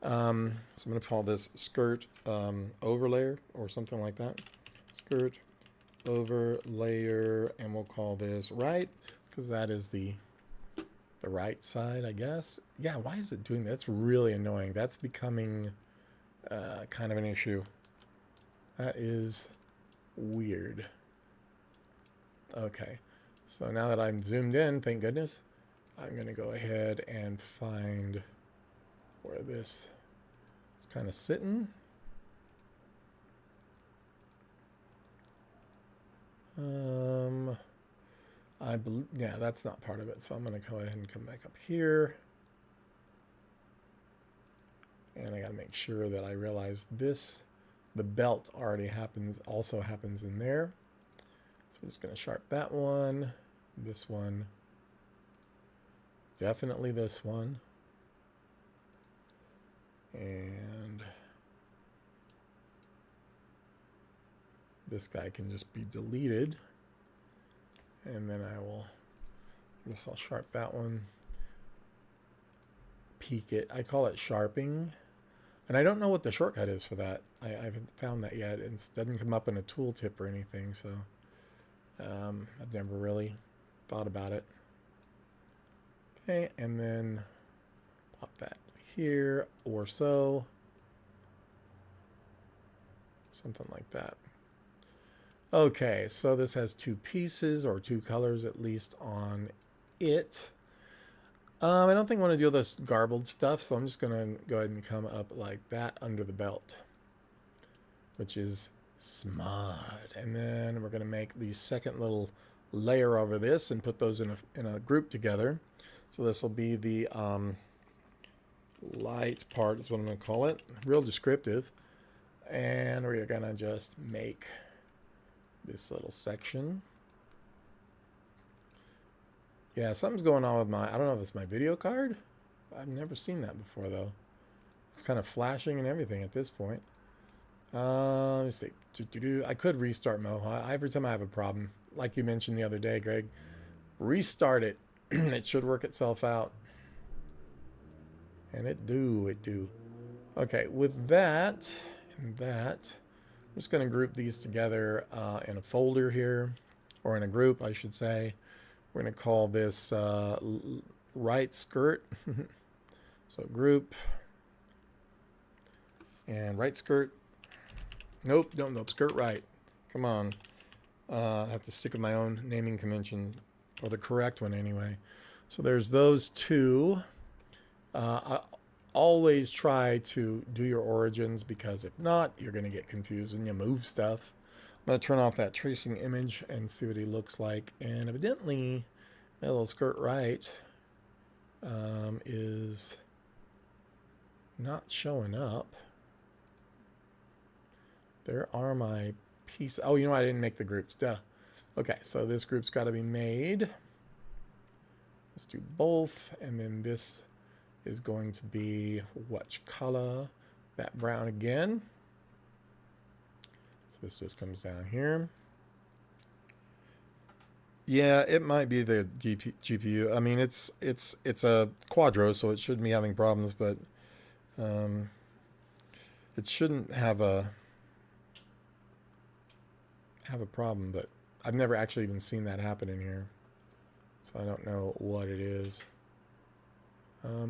So I'm going to call this skirt overlayer or something like that. Skirt over layer, and we'll call this right, because that is the right side, I guess. Yeah, why is it doing that? That's really annoying. That's becoming kind of an issue. That is weird. Okay, so now that I'm zoomed in, thank goodness, I'm going to go ahead and find where this is kind of sitting. I believe, yeah, that's not part of it. So I'm going to go ahead and come back up here. And I got to make sure that I realize this, the belt also happens in there. So I'm just going to sharp that one, this one, definitely this one. And this guy can just be deleted. And then I guess I'll sharp that one, peak it. I call it sharping. And I don't know what the shortcut is for that. I haven't found that yet. It doesn't come up in a tooltip or anything, so I've never really thought about it. Okay, and then pop that here or so. Something like that. Okay, so this has two pieces, or two colors at least, on it. I don't think I want to do all this garbled stuff, so I'm just going to go ahead and come up like that under the belt, which is smart. And then we're going to make the second little layer over this and put those in a group together. So this will be the light part, is what I'm going to call it. Real descriptive. And we're going to just make this little section. Yeah, something's going on with I don't know if it's my video card. I've never seen that before, though. It's kind of flashing and everything at this point. Let me see. I could restart Moho. Every time I have a problem, like you mentioned the other day, Greg, restart it. It should work itself out. And it do. Okay, with that and that, I'm just going to group these together in a folder here, or in a group, I should say. We're going to call this right skirt. So group and right skirt. Nope, skirt right. Come on. I have to stick with my own naming convention, or the correct one anyway. So there's those two. I always try to do your origins, because if not, you're going to get confused and you move stuff. I'm going to turn off that tracing image and see what he looks like. And evidently, my little skirt right is not showing up. There are my pieces. Oh, you know, I didn't make the groups. Duh. Okay, so this group's got to be made. Let's do both. And then this is going to be which color? That brown again. So this just comes down here. Yeah, it might be the GPU. I mean, it's a Quadro, so it shouldn't be having problems, but it shouldn't have a problem. But I've never actually even seen that happen in here, so I don't know what it is.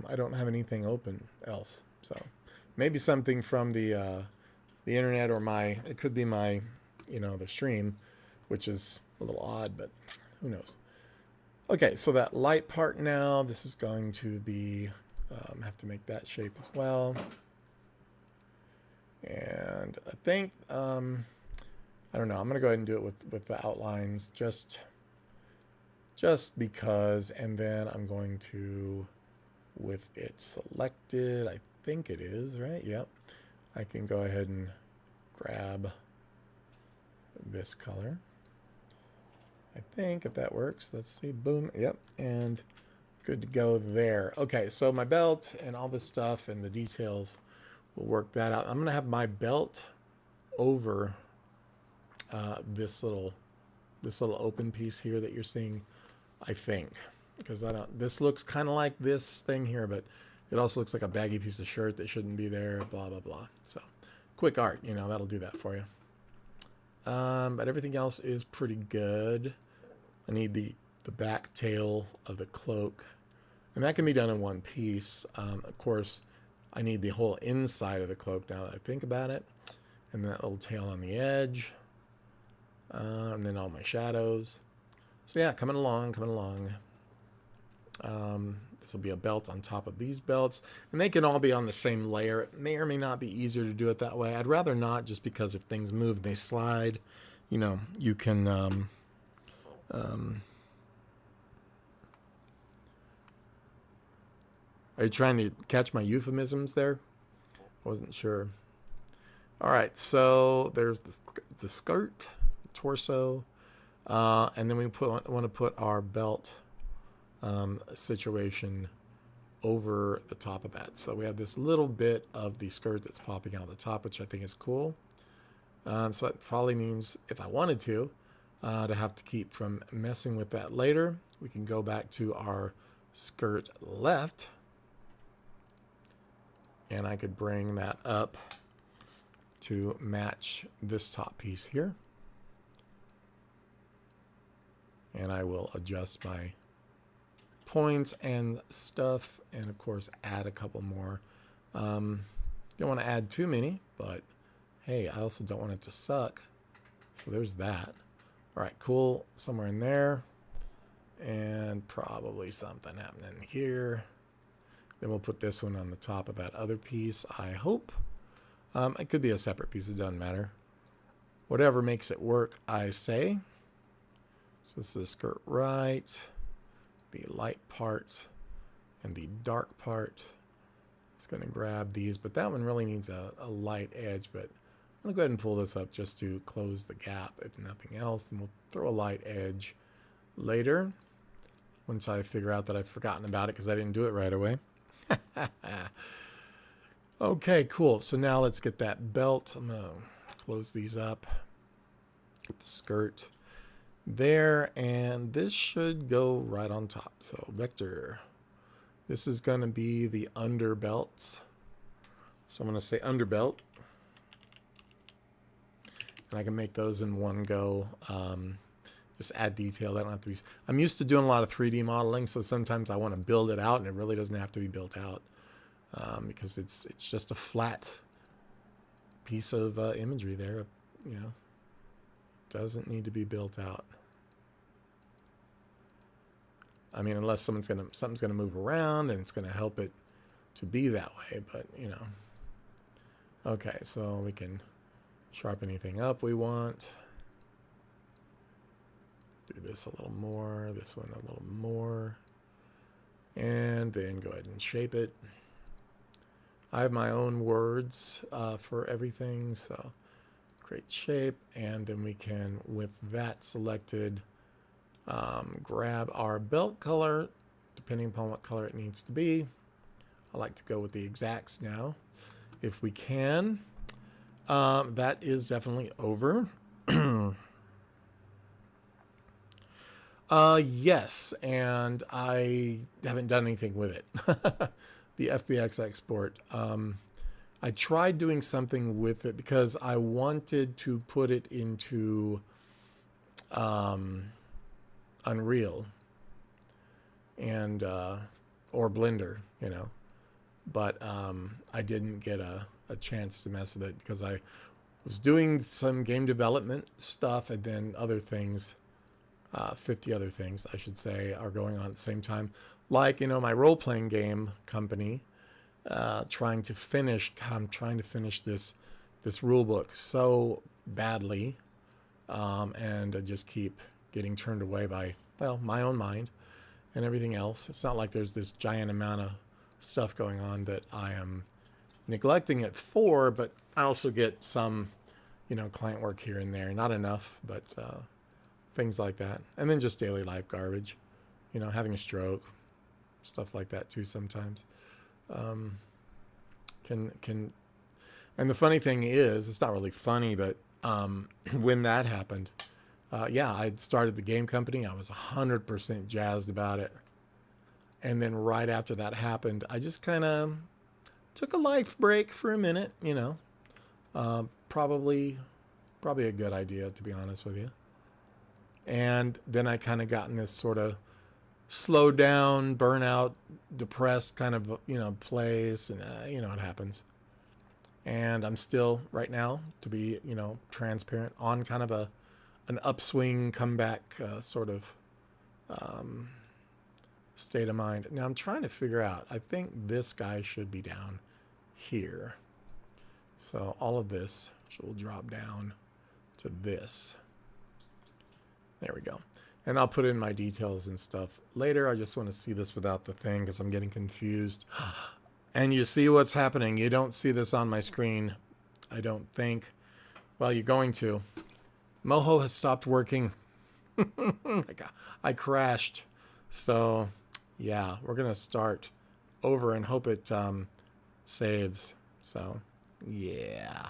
I don't have anything open else, so maybe something from the internet, or it could be my, the stream, which is a little odd, but who knows. Okay, so that light part now, this is going to be, have to make that shape as well. And I think, I don't know, I'm going to go ahead and do it with the outlines just because, and then I'm going to with it selected. I think it is, right? Yep. I can go ahead and grab this color. I think if that works, let's see, boom, yep, and good to go there. Okay, so my belt and all this stuff and the details, we'll work that out. I'm gonna have my belt over this little open piece here that you're seeing, I think, because this looks kind of like this thing here, but it also looks like a baggy piece of shirt that shouldn't be there, blah, blah, blah. So quick art, you know, that'll do that for you. But everything else is pretty good. I need the back tail of the cloak, and that can be done in one piece. Of course, I need the whole inside of the cloak now that I think about it, and that little tail on the edge, and then all my shadows. So yeah, coming along, coming along. This will be a belt on top of these belts, and they can all be on the same layer. It may or may not be easier to do it that way. I'd rather not, just because if things move, they slide. You know, you can are you trying to catch my euphemisms there? I wasn't sure. All right, so there's the skirt, the torso, and then we want to put our belt situation over the top of that. So we have this little bit of the skirt that's popping out the top, which I think is cool. So it probably means, if I wanted to have to keep from messing with that later, we can go back to our skirt left, and I could bring that up to match this top piece here. And I will adjust my points and stuff, and of course add a couple more. Don't want to add too many, but hey, I also don't want it to suck. So there's that. All right, cool, somewhere in there. And probably something happening here. Then we'll put this one on the top of that other piece, I hope. It could be a separate piece, it doesn't matter. Whatever makes it work, I say. So this is the skirt right, the light part, and the dark part. Just going to grab these, but that one really needs a light edge, but I'm going to go ahead and pull this up just to close the gap. If nothing else, then we'll throw a light edge later, once I figure out that I've forgotten about it because I didn't do it right away. Okay, cool. So now let's get that belt. I'm going to close these up. Get the skirt there, and this should go right on top. So vector. This is going to be the under belts. So I'm going to say under belt. And I can make those in one go. Just add detail. I don't have to be. I'm used to doing a lot of 3D modeling, so sometimes I want to build it out, and it really doesn't have to be built out because it's just a flat piece of imagery there. You know, doesn't need to be built out. I mean, unless something's gonna move around and it's gonna help it to be that way. But you know, okay, so we can sharpen anything up we want. Do this a little more, this one a little more, and then go ahead and shape it. I have my own words for everything, so create shape, and then we can, with that selected, grab our belt color, depending upon what color it needs to be. I like to go with the exacts now, if we can. That is definitely over. Yes, and I haven't done anything with it. The FBX export. I tried doing something with it because I wanted to put it into Unreal and or Blender, you know, but I didn't get a chance to mess with it because I was doing some game development stuff, and then other things, 50 other things, I should say, are going on at the same time. Like, you know, my role-playing game company, I'm trying to finish this rule book so badly, and I just keep getting turned away by, well, my own mind and everything else. It's not like there's this giant amount of stuff going on that I am neglecting it for, but I also get some, you know, client work here and there. Not enough, but things like that. And then just daily life garbage, you know, having a stroke, stuff like that too sometimes. And the funny thing is, it's not really funny, but when that happened, yeah, I'd started the game company. I was 100% jazzed about it. And then right after that happened, I just kind of took a life break for a minute, you know. Probably a good idea, to be honest with you. And then I kind of got in this sort of slowed down, burnout, depressed kind of, you know, place. And, you know, it happens. And I'm still right now, to be, you know, transparent, on kind of an upswing comeback sort of state of mind. Now I'm trying to figure out, I think this guy should be down here. So all of this will drop down to this. There we go. And I'll put in my details and stuff later. I just want to see this without the thing because I'm getting confused. And you see what's happening. You don't see this on my screen, I don't think. Well, you're going to. Moho has stopped working. I crashed. So, yeah, we're going to start over and hope it saves. So, yeah.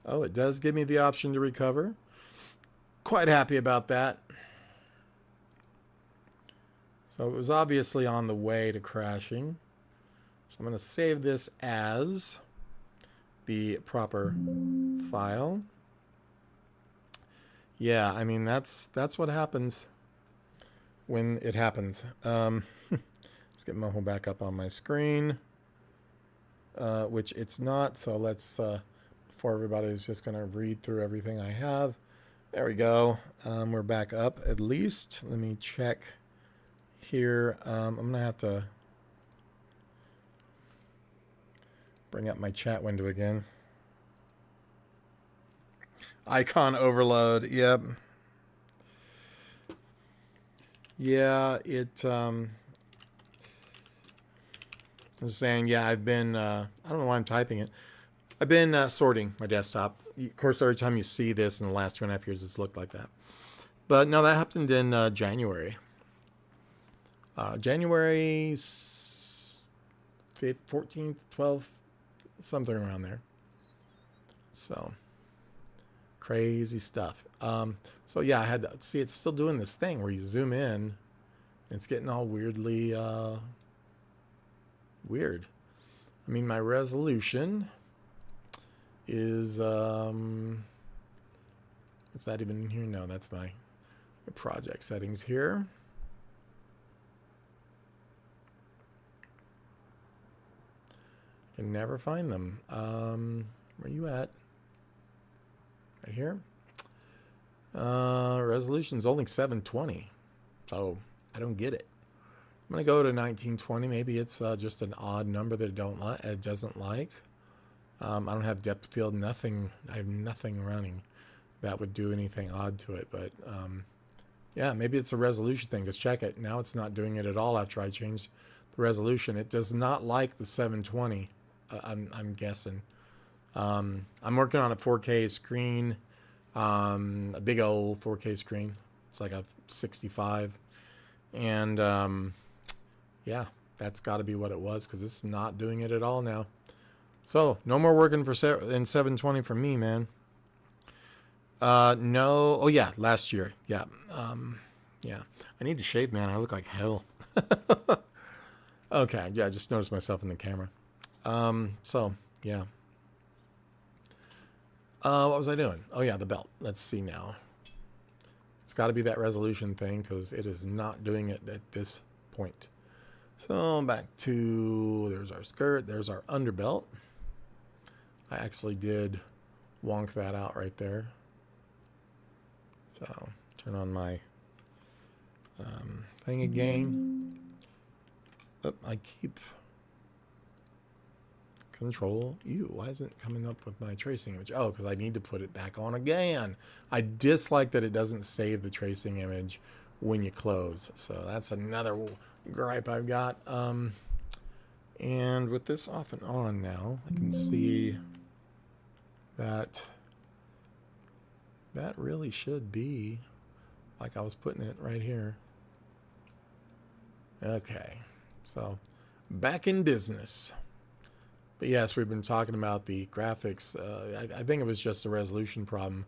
Oh, it does give me the option to recover. Quite happy about that. So it was obviously on the way to crashing. So I'm going to save this as the proper file. Yeah, I mean, that's what happens when it happens. Let's get Moho back up on my screen, which it's not. So let's, before everybody's just going to read through everything I have. There we go. We're back up at least. Let me check here. I'm going to have to bring up my chat window again. Icon overload. Yep. Yeah, it I was saying, yeah, I've been I don't know why I'm typing it. I've been sorting my desktop. Of course, every time you see this in the last 2.5 years, it's looked like that. But no, that happened in January. January 14th, 12th, something around there. So, crazy stuff. So yeah, I had to see, it's still doing this thing where you zoom in, and it's getting all weirdly weird. I mean, my resolution is, is that even in here? No, that's my project settings here. I can never find them. Where you at? Right here. Resolution's only 720, so I don't get it. I'm gonna go to 1920. Maybe it's just an odd number that it doesn't like. I don't have depth of field, nothing. I have nothing running that would do anything odd to it. But yeah, maybe it's a resolution thing. Just check it. Now it's not doing it at all after I changed the resolution. It does not like the 720. I'm guessing. I'm working on a 4K screen, a big old 4K screen. It's like a 65, and yeah, that's got to be what it was, because it's not doing it at all now. So no more working in 720 for me, man. No. Oh yeah, last year. Yeah. Yeah. I need to shave, man. I look like hell. Okay. Yeah. I just noticed myself in the camera. So yeah. What was I doing? Oh yeah, the belt. Let's see now. It's got to be that resolution thing, because it is not doing it at this point. So back to, there's our skirt, there's our underbelt. I actually did wonk that out right there. So turn on my thing again. Oh, I keep Control U. Why isn't it coming up with my tracing image? Oh, because I need to put it back on again. I dislike that it doesn't save the tracing image when you close. So that's another gripe I've got. And with this off and on now, I can see that that really should be like I was putting it right here. Okay, so back in business. But yes, we've been talking about the graphics. I think it was just a resolution problem.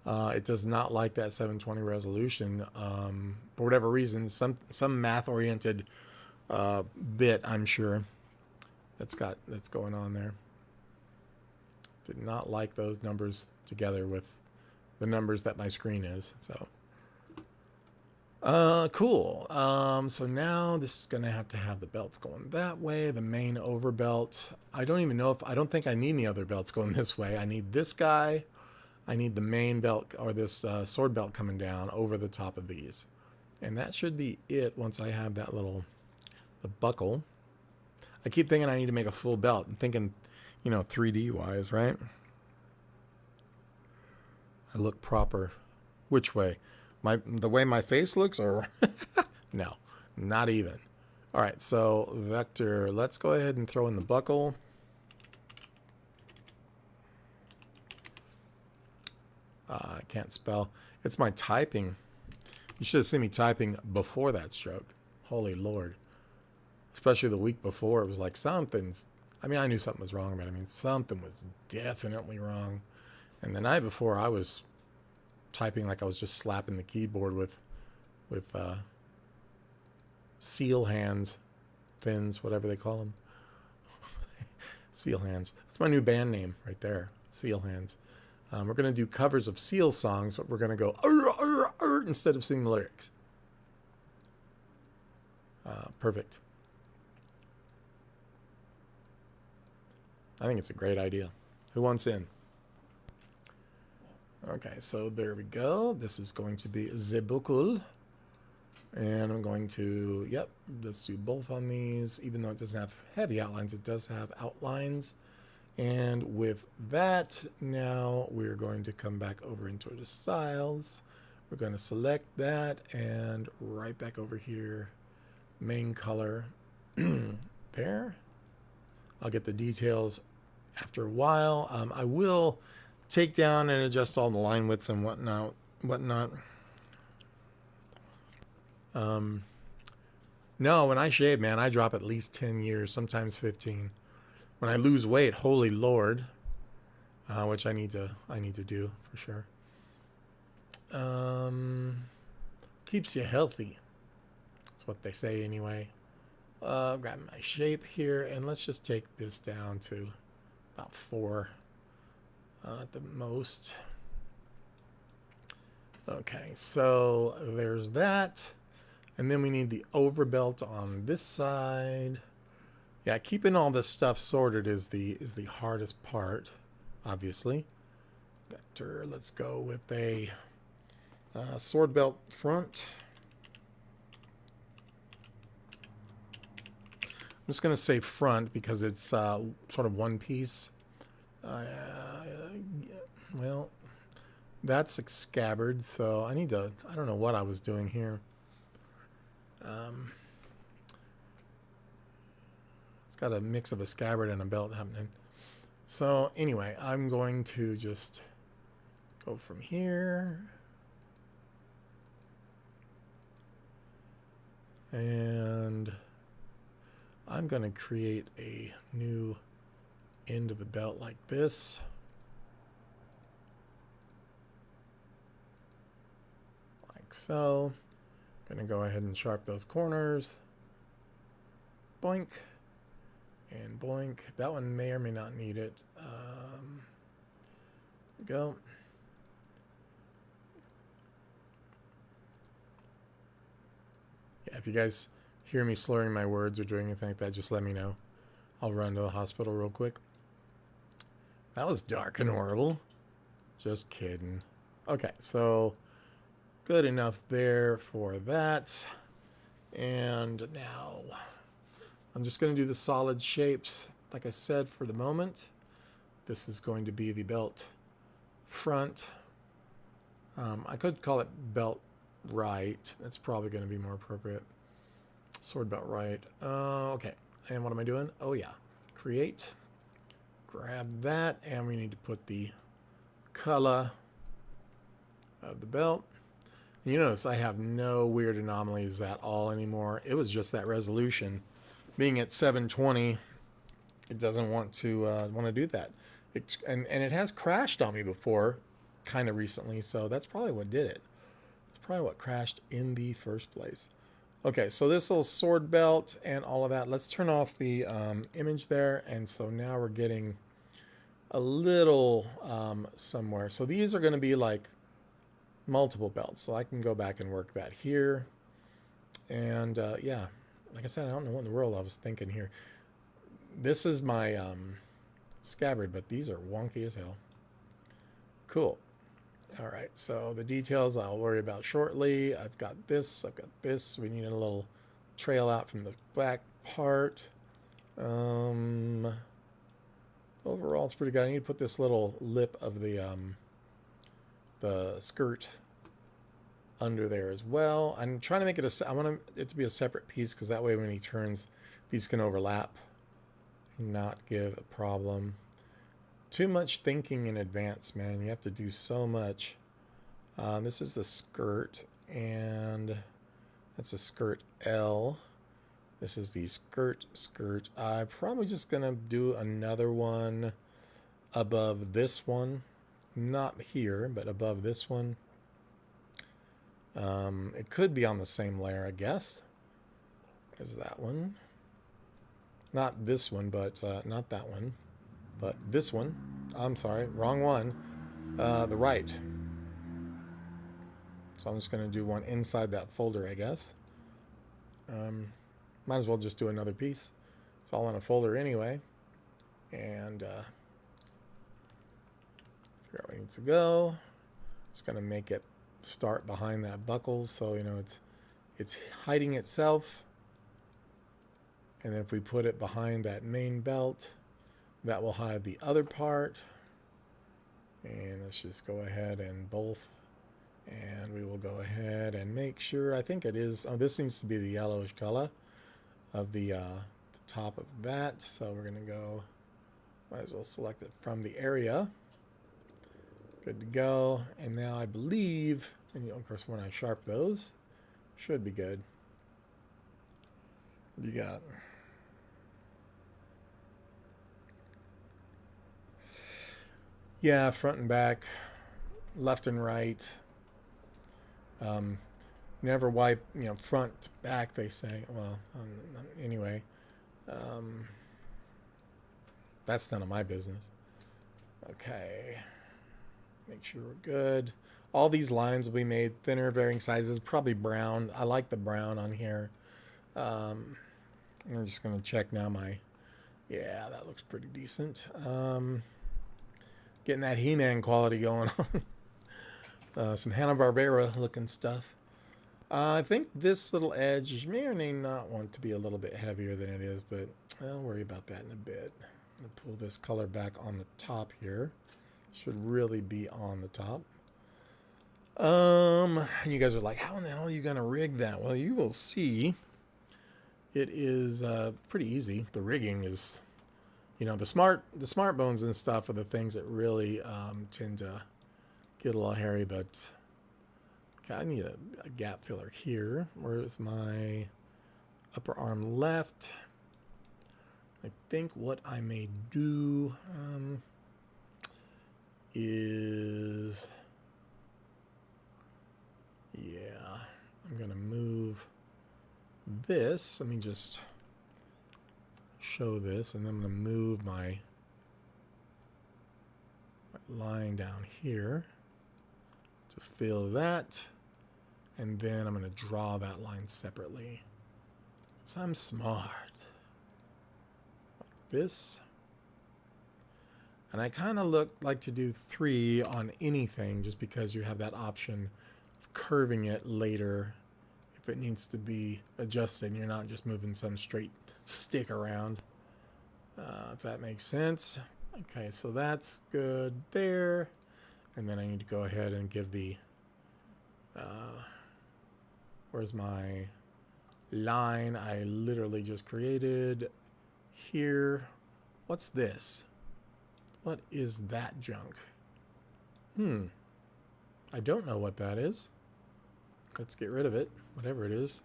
It does not like that 720 resolution for whatever reason. Some math-oriented bit, I'm sure, that's going on there. Did not like those numbers together with the numbers that my screen is. So cool. So now this is gonna have to have the belts going that way, the main over belt. I don't think I need any other belts going this way. I need this guy. I need the main belt, or this sword belt, coming down over the top of these. And that should be it once I have that the buckle. I keep thinking I need to make a full belt. I'm thinking, 3D wise, right? I look proper. Which way? The way my face looks, or no, not even. All right, so vector, let's go ahead and throw in the buckle. I can't spell. It's my typing. You should have seen me typing before that stroke. Holy Lord. Especially the week before, it was like something's, I knew something was wrong, but something was definitely wrong. And the night before, I was typing like I was just slapping the keyboard with seal hands, fins, whatever they call them. Seal hands. That's my new band name right there. Seal hands. We're going to do covers of Seal songs, but we're going to go instead of singing the lyrics. Perfect. I think it's a great idea. Who wants in? Okay, so there we go. This is going to be the buckle. And I'm going to, let's do both on these. Even though it doesn't have heavy outlines, it does have outlines. And with that, now we're going to come back over into the styles. We're going to select that and right back over here, main color. There. I'll get the details after a while. I will take down and adjust all the line widths and whatnot. No, when I shave, man, I drop at least 10 years, sometimes 15. When I lose weight, holy Lord, which I need to do for sure. Keeps you healthy. That's what they say anyway. Grab my shape here, and let's just take this down to about 4 at the most. Okay, so there's that. And then we need the overbelt on this side. Yeah, keeping all this stuff sorted is the hardest part, obviously. Vector, let's go with a sword belt front. I'm just going to say front because it's sort of one piece. Well, that's a scabbard, so I don't know what I was doing here. It's got a mix of a scabbard and a belt happening. So anyway, I'm going to just go from here. And I'm going to create a new end of the belt like this. Like so. Going to go ahead and sharp those corners. Boink. And boink. That one may or may not need it. Go. Yeah, if you guys hear me slurring my words or doing anything like that, just let me know. I'll run to the hospital real quick. That was dark and horrible. Just kidding. Okay, so good enough there for that. And now I'm just going to do the solid shapes like I said, for the moment, this is going to be the belt front. I could call it belt right. That's probably going to be more appropriate. Sword belt right. Okay. And what am I doing? Oh yeah. Create. Grab that, and we need to put the color of the belt. And you notice I have no weird anomalies at all anymore. It was just that resolution. Being at 720, it doesn't want to do that. And it has crashed on me before, kind of recently, so that's probably what did it. That's probably what crashed in the first place. Okay, so this little sword belt and all of that. Let's turn off the image there, and so now we're getting a little somewhere. So these are going to be like multiple belts, so I can go back and work that here. And yeah, like I said, I don't know what in the world I was thinking here. This is my scabbard, but these are wonky as hell. Cool. All right, so the details I'll worry about shortly. I've got this. We need a little trail out from the back part. Overall, it's pretty good. I need to put this little lip of the skirt under there as well. I'm trying to make it I want it to be a separate piece, because that way when he turns, these can overlap and not give a problem. Too much thinking in advance, man. You have to do so much. This is the skirt, and that's a skirt L. This is the skirt. I'm probably just gonna do another one above this one. Not here, but above this one. It could be on the same layer, I guess. There's that one. Not this one, but not that one. But this one. I'm sorry, wrong one. The right. So I'm just going to do one inside that folder, I guess. Might as well just do another piece. It's all in a folder anyway. And figure out where it needs to go. Just going to make it start behind that buckle, so you know it's hiding itself. And then if we put it behind that main belt, that will hide the other part. And let's just go ahead and both. And we will go ahead and make sure, I think it is, oh, this needs to be the yellowish color of the top of that. So we're going to go, might as well select it from the area. Good to go. And now I believe, and you know, of course when I sharp those, should be good. What do you got? Yeah, front and back, left and right. Never wipe, you know, front to back, they say. Well, anyway, that's none of my business. Okay, make sure we're good. All these lines will be made thinner, varying sizes, probably brown. I like the brown on here. I'm just going to check now yeah, that looks pretty decent. Getting that He-Man quality going on. Some Hanna-Barbera looking stuff. I think this little edge may or may not want to be a little bit heavier than it is, but I'll worry about that in a bit. I'm going to pull this color back on the top here. Should really be on the top. And you guys are like, how in the hell are you going to rig that? Well, you will see. It is pretty easy. The rigging is, you know, the smart bones and stuff are the things that really tend to get a little hairy, but okay, I need a gap filler here. Where's my upper arm left? I think what I may do is, yeah, I'm gonna move this. Let me just show this, and then I'm gonna move my line down here to fill that, and then I'm going to draw that line separately. So I'm smart. Like this. And I kind of like to do 3 on anything, just because you have that option of curving it later if it needs to be adjusted and you're not just moving some straight stick around. if that makes sense. Okay, so that's good there. And then I need to go ahead and give the, where's my line I literally just created here. What's this? What is that junk? I don't know what that is. Let's get rid of it, whatever it is.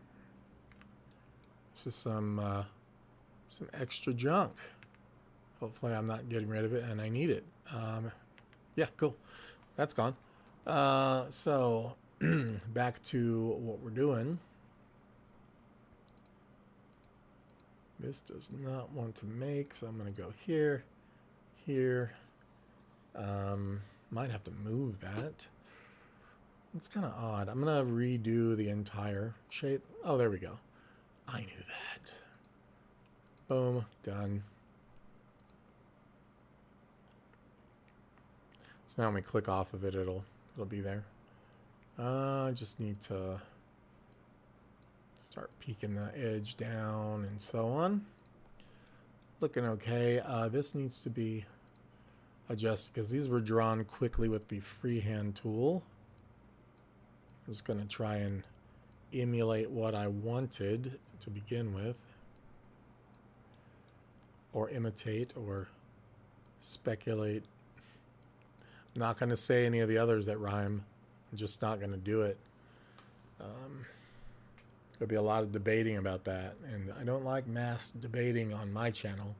This is some extra junk. Hopefully I'm not getting rid of it and I need it. Yeah, cool. That's gone. So back to what we're doing. This does not want to make, so I'm going to go here, here. Might have to move that. It's kind of odd. I'm going to redo the entire shape. Oh, there we go. I knew that. Boom, done. So now when we click off of it, it'll be there. I just need to start peeking the edge down and so on. Looking okay. This needs to be adjusted because these were drawn quickly with the freehand tool. I'm just going to try and emulate what I wanted to begin with, or imitate, or speculate. I'm not going to say any of the others that rhyme. I'm just not going to do it. There'll be a lot of debating about that, and I don't like mass debating on my channel.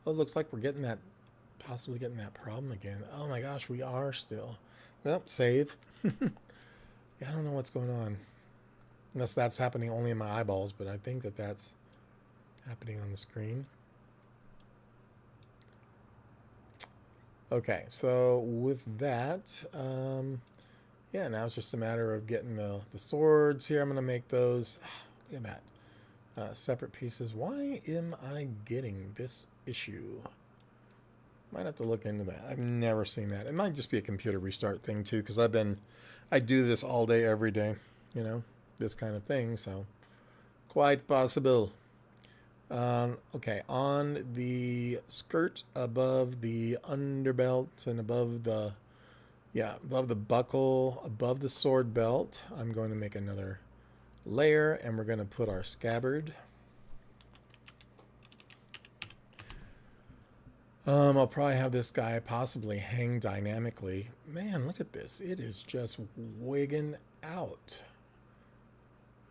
Oh, it looks like we're getting that, possibly getting that problem again. Oh my gosh, we are still. Well, save. Yeah, I don't know what's going on. Unless that's happening only in my eyeballs, but I think that that's happening on the screen. Okay, so with that, yeah, now it's just a matter of getting the swords here. I'm going to make those, look at that, separate pieces. Why am I getting this issue? Might have to look into that. I've never seen that. It might just be a computer restart thing too, because I do this all day, every day, you know, this kind of thing, so quite possible. Okay, on the skirt above the underbelt and above the, above the buckle, above the sword belt, I'm going to make another layer, and we're going to put our scabbard. I'll probably have this guy possibly hang dynamically. Man, look at this. It is just wigging out.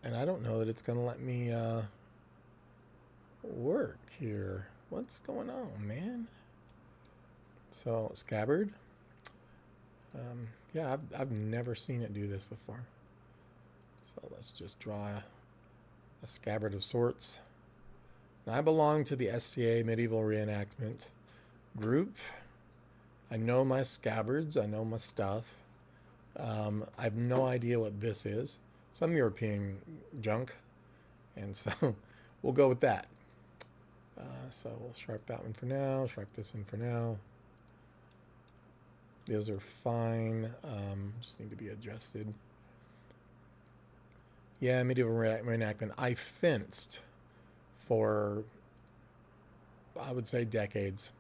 And I don't know that it's going to let me work here. What's going on, man? So, scabbard. Yeah, I've never seen it do this before. So let's just draw a scabbard of sorts. Now, I belong to the SCA Medieval Reenactment group. I know my scabbards. I know my stuff. I have no idea what this is. Some European junk. And so we'll go with that. So we'll sharp that one for now. Sharp this one for now. Those are fine. Just need to be adjusted. Yeah, medieval reenactment. I fenced for, I would say, decades.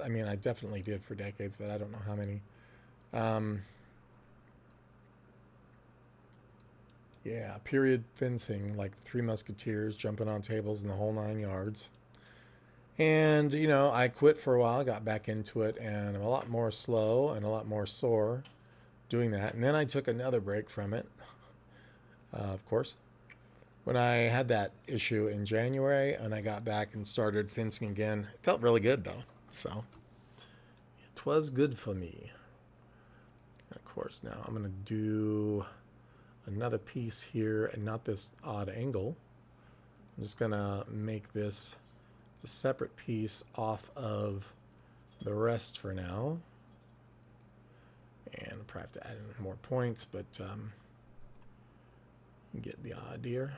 I mean, I definitely did for decades, but I don't know how many. Yeah, period fencing, like Three Musketeers, jumping on tables and the whole 9 yards. And, you know, I quit for a while, got back into it, and I'm a lot more slow and a lot more sore doing that. And then I took another break from it, of course, when I had that issue in January, and I got back and started fencing again. It felt really good, though, so it was good for me. And of course, now I'm going to do another piece here, and not this odd angle. I'm just going to make this a separate piece off of the rest for now. And I'll probably have to add in more points, but you get the idea.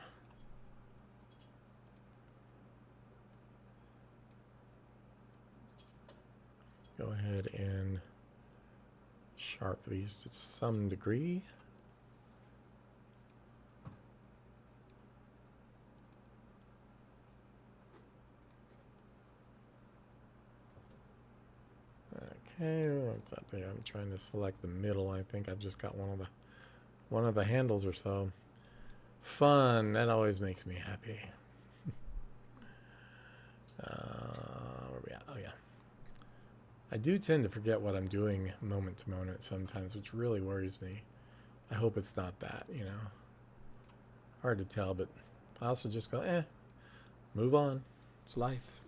Go ahead and sharp these to some degree. Okay, what's up there? I'm trying to select the middle. I think I've just got one of the handles or so. Fun. That always makes me happy. Where are we at? Oh yeah. I do tend to forget what I'm doing moment to moment sometimes, which really worries me. I hope it's not that, you know. Hard to tell, but I also just go, move on. It's life.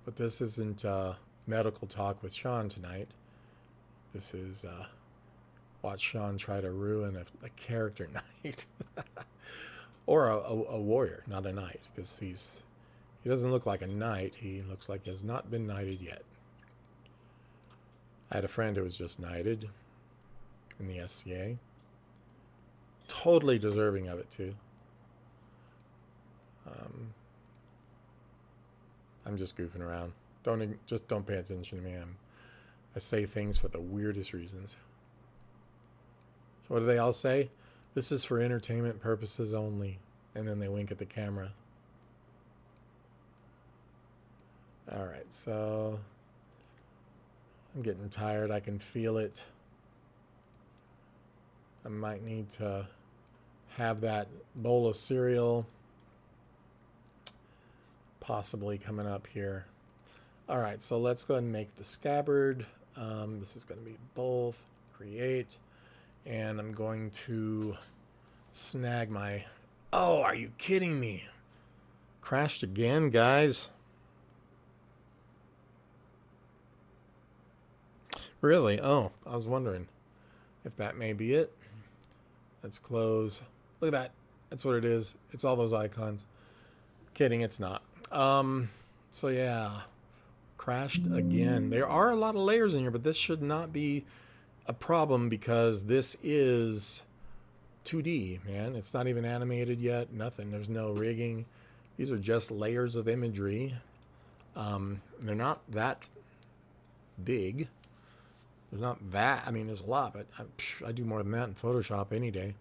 But this isn't medical talk with Sean tonight. This is watch Sean try to ruin a character knight. Or a warrior, not a knight, because he doesn't look like a knight. He looks like he has not been knighted yet. I had a friend who was just knighted in the SCA. Totally deserving of it, too. I'm just goofing around. Don't pay attention to me. I say things for the weirdest reasons. So what do they all say? This is for entertainment purposes only. And then they wink at the camera. Alright, so I'm getting tired. I can feel it. I might need to have that bowl of cereal possibly coming up here. Alright, so let's go ahead and make the scabbard. This is going to be both. Create. And I'm going to snag my... Oh, are you kidding me? Crashed again, guys. Really? Oh, I was wondering if that may be it. Let's close. Look at that. That's what it is. It's all those icons. Kidding, it's not. So yeah, crashed again. There are a lot of layers in here, but this should not be a problem because this is 2D, man. It's not even animated yet. Nothing. There's no rigging. These are just layers of imagery. They're not that big. There's not that. I mean, there's a lot, but I do more than that in Photoshop any day.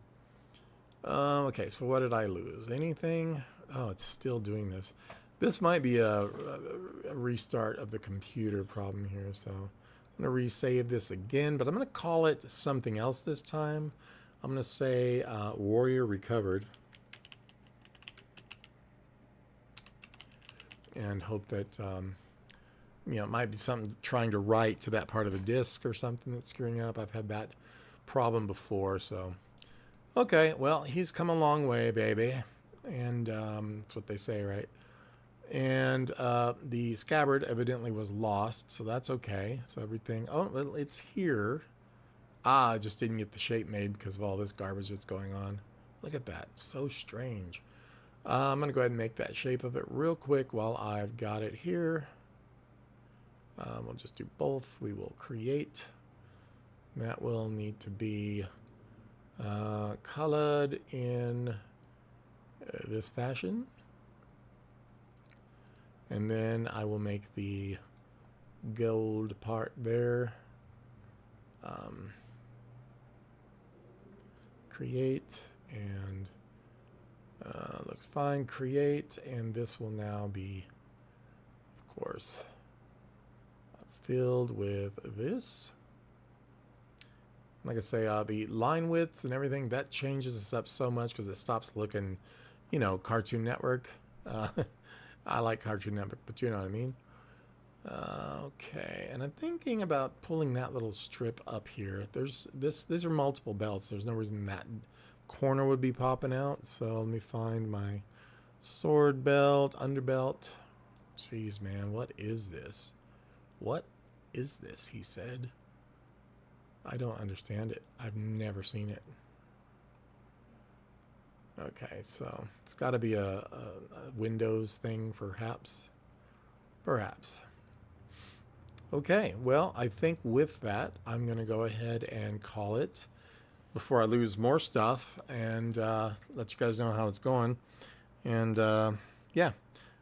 Okay, so what did I lose? Anything? Oh, it's still doing this. This might be a restart of the computer problem here, so I'm going to resave this again, but I'm going to call it something else this time. I'm going to say Warrior Recovered. And hope that, you know, it might be something trying to write to that part of the disk or something that's screwing up. I've had that problem before, so. Okay, well, he's come a long way, baby. And that's what they say, right? And the scabbard evidently was lost, so that's okay. So everything, oh, well, it's here. I just didn't get the shape made because of all this garbage that's going on. Look at that, so strange. I'm going to go ahead and make that shape of it real quick while I've got it here. We'll just do both. We will create. That will need to be colored in this fashion. And then I will make the gold part there. Create and looks fine. Create, and this will now be, of course, filled with this. Like I say, the line widths and everything, that changes us up so much because it stops looking, you know, Cartoon Network. I like Cartoon Network, but you know what I mean. Okay, and I'm thinking about pulling that little strip up here. There's these are multiple belts. There's no reason that corner would be popping out. So let me find my sword belt, underbelt. Jeez, man, what is this? What is this? He said. I don't understand it. I've never seen it. Okay, so it's got to be a Windows thing, perhaps. Perhaps. Okay, well, I think with that, I'm going to go ahead and call it before I lose more stuff and let you guys know how it's going. And yeah,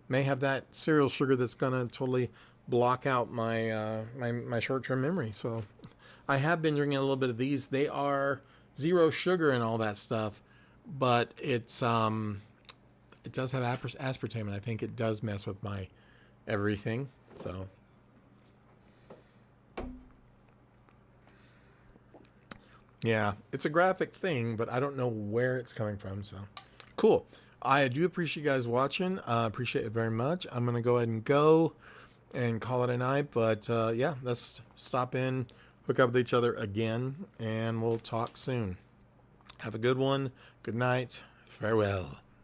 may have that cereal sugar that's going to totally block out my my short-term memory. So I have been drinking a little bit of these. They are 0 sugar and all that stuff, but it's it does have aspartame, and I think it does mess with my everything. So yeah, it's a graphic thing, but I don't know where it's coming from. So cool. I do appreciate you guys watching. Appreciate it very much. I'm going to go ahead and go and call it a night. But yeah, let's stop in, hook up with each other again, and we'll talk soon. Have a good one. Good night. Farewell.